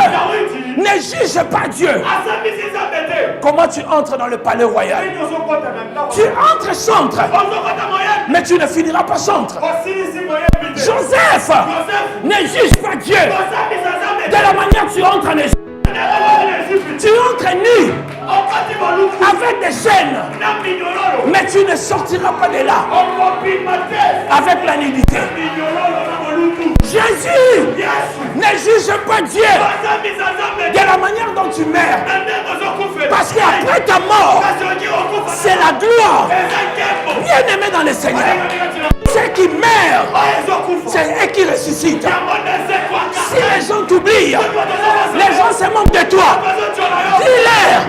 ne juge pas Dieu. Comment tu entres dans le palais royal? Tu entres chantre, mais tu ne finiras pas chantre. Joseph ne juge pas Dieu. De la manière tu entres en Égypte, tu entres nu avec des chaînes, mais tu ne sortiras pas de là avec la nudité. Jésus ne juge pas Dieu de la manière dont tu meurs, parce qu'après ta mort, c'est la gloire. Bien aimé dans le Seigneur, ceux qui meurent, c'est eux qui ressuscitent. Si les gens t'oublient, les gens se moquent de toi. Dis-leur,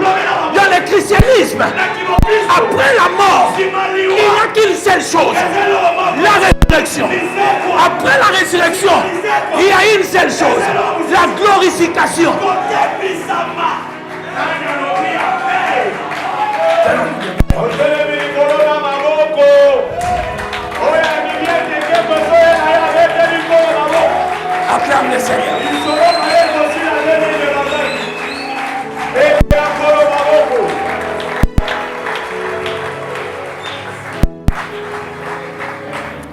dans le christianisme, après la mort, il n'y a qu'une seule chose, la résurrection. Après la résurrection, il y a une seule chose, la glorification. Acclame le Seigneur.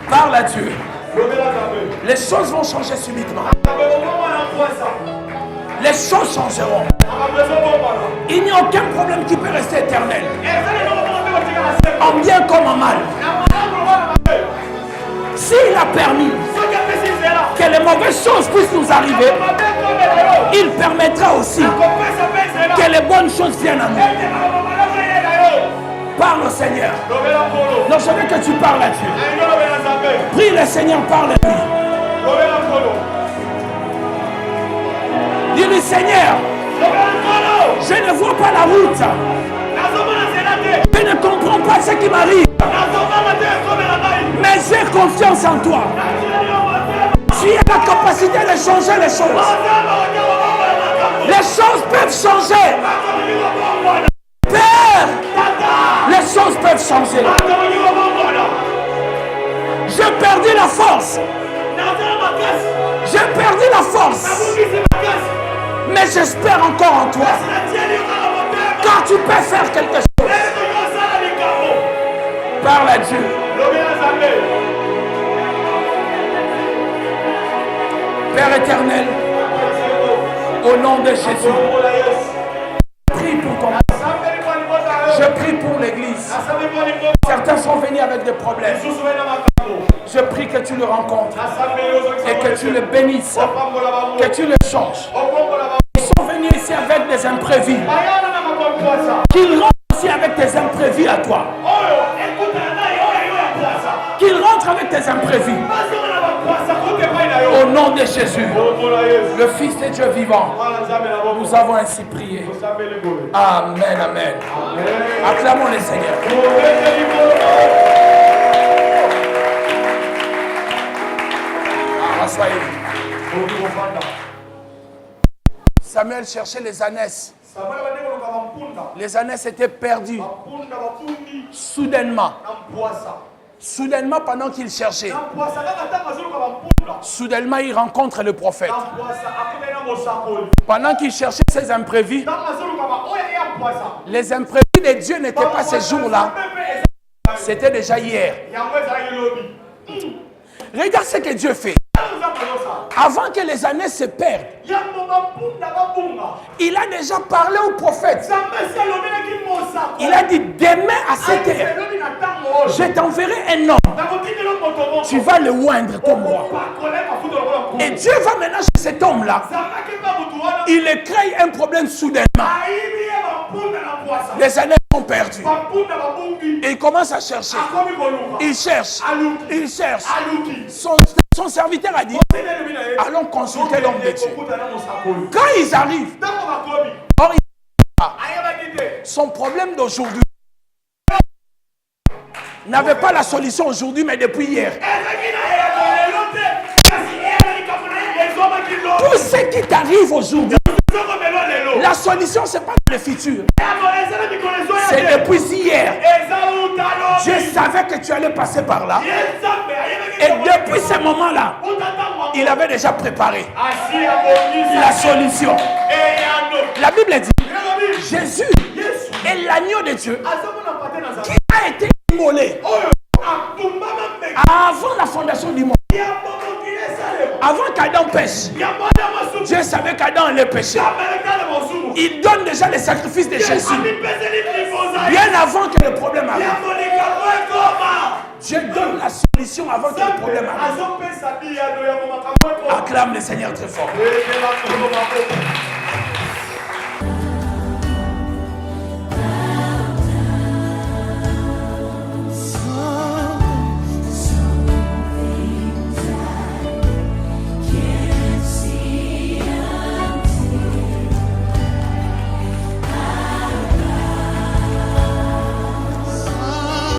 Parle à Dieu. Les choses vont changer subitement. Les choses changeront. Il n'y a aucun problème qui peut rester éternel. En bien comme en mal. S'il a permis que les mauvaises choses puissent nous arriver, il permettra aussi que les bonnes choses viennent à nous. Parle au Seigneur. Non, je veux que tu parles à Dieu. Prie le Seigneur, parle-lui. Dis-lui, Seigneur, je ne vois pas la route. Je ne comprends pas ce qui m'arrive. Mais j'ai confiance en toi. Tu as la capacité de changer les choses. Les choses peuvent changer. Père, les choses peuvent changer. J'ai perdu la force. J'ai perdu la force. Mais j'espère encore en toi. Car tu peux faire quelque chose. Parle à Dieu. Père éternel, au nom de Jésus, je prie pour ton âme. Je prie pour l'église. Certains sont venus avec des problèmes. Je prie que tu le rencontres et que tu le bénisses, que tu le changes. Ils sont venus ici avec des imprévus. Qu'ils rentrent aussi avec tes imprévus à toi. Qu'ils rentrent avec tes imprévus. Au nom de Jésus, le Fils de Dieu vivant, nous avons ainsi prié. Amen, amen. Acclamons le Seigneur. Assoyez-vous. Samuel cherchait les ânesses. Les ânesses étaient perdues. Soudainement, pendant qu'il cherchait, soudainement, il rencontre le prophète. Pendant qu'il cherchait ses imprévus, les imprévus de Dieu n'étaient pas ces jours-là. C'était déjà hier. Regarde ce que Dieu fait. Avant que les années se perdent, il a déjà parlé au prophète. Il a dit, demain à cette heure, je t'enverrai un homme. Tu vas le oindre comme roi. Et Dieu va maintenant chez cet homme-là. Il crée un problème soudainement. Les années sont perdues. Et il commence à chercher. Il cherche. Il cherche. Son serviteur a dit, allons consulter l'homme de Dieu. Quand ils arrivent, or, son problème d'aujourd'hui n'avait pas la solution aujourd'hui, mais depuis hier. Tout ce qui t'arrive aujourd'hui, la solution, ce n'est pas dans le futur. C'est depuis hier. Dieu savait que tu allais passer par là. Et depuis ce moment-là, il avait déjà préparé la solution. La Bible dit, Jésus est l'agneau de Dieu qui a été immolé avant la fondation du monde. Avant qu'Adam pêche, Dieu savait qu'Adam allait pécher. Il donne déjà les sacrifices de Jésus. Bien avant que le problème arrive. Dieu donne la solution avant que le problème arrive. Acclame le Seigneur très fort.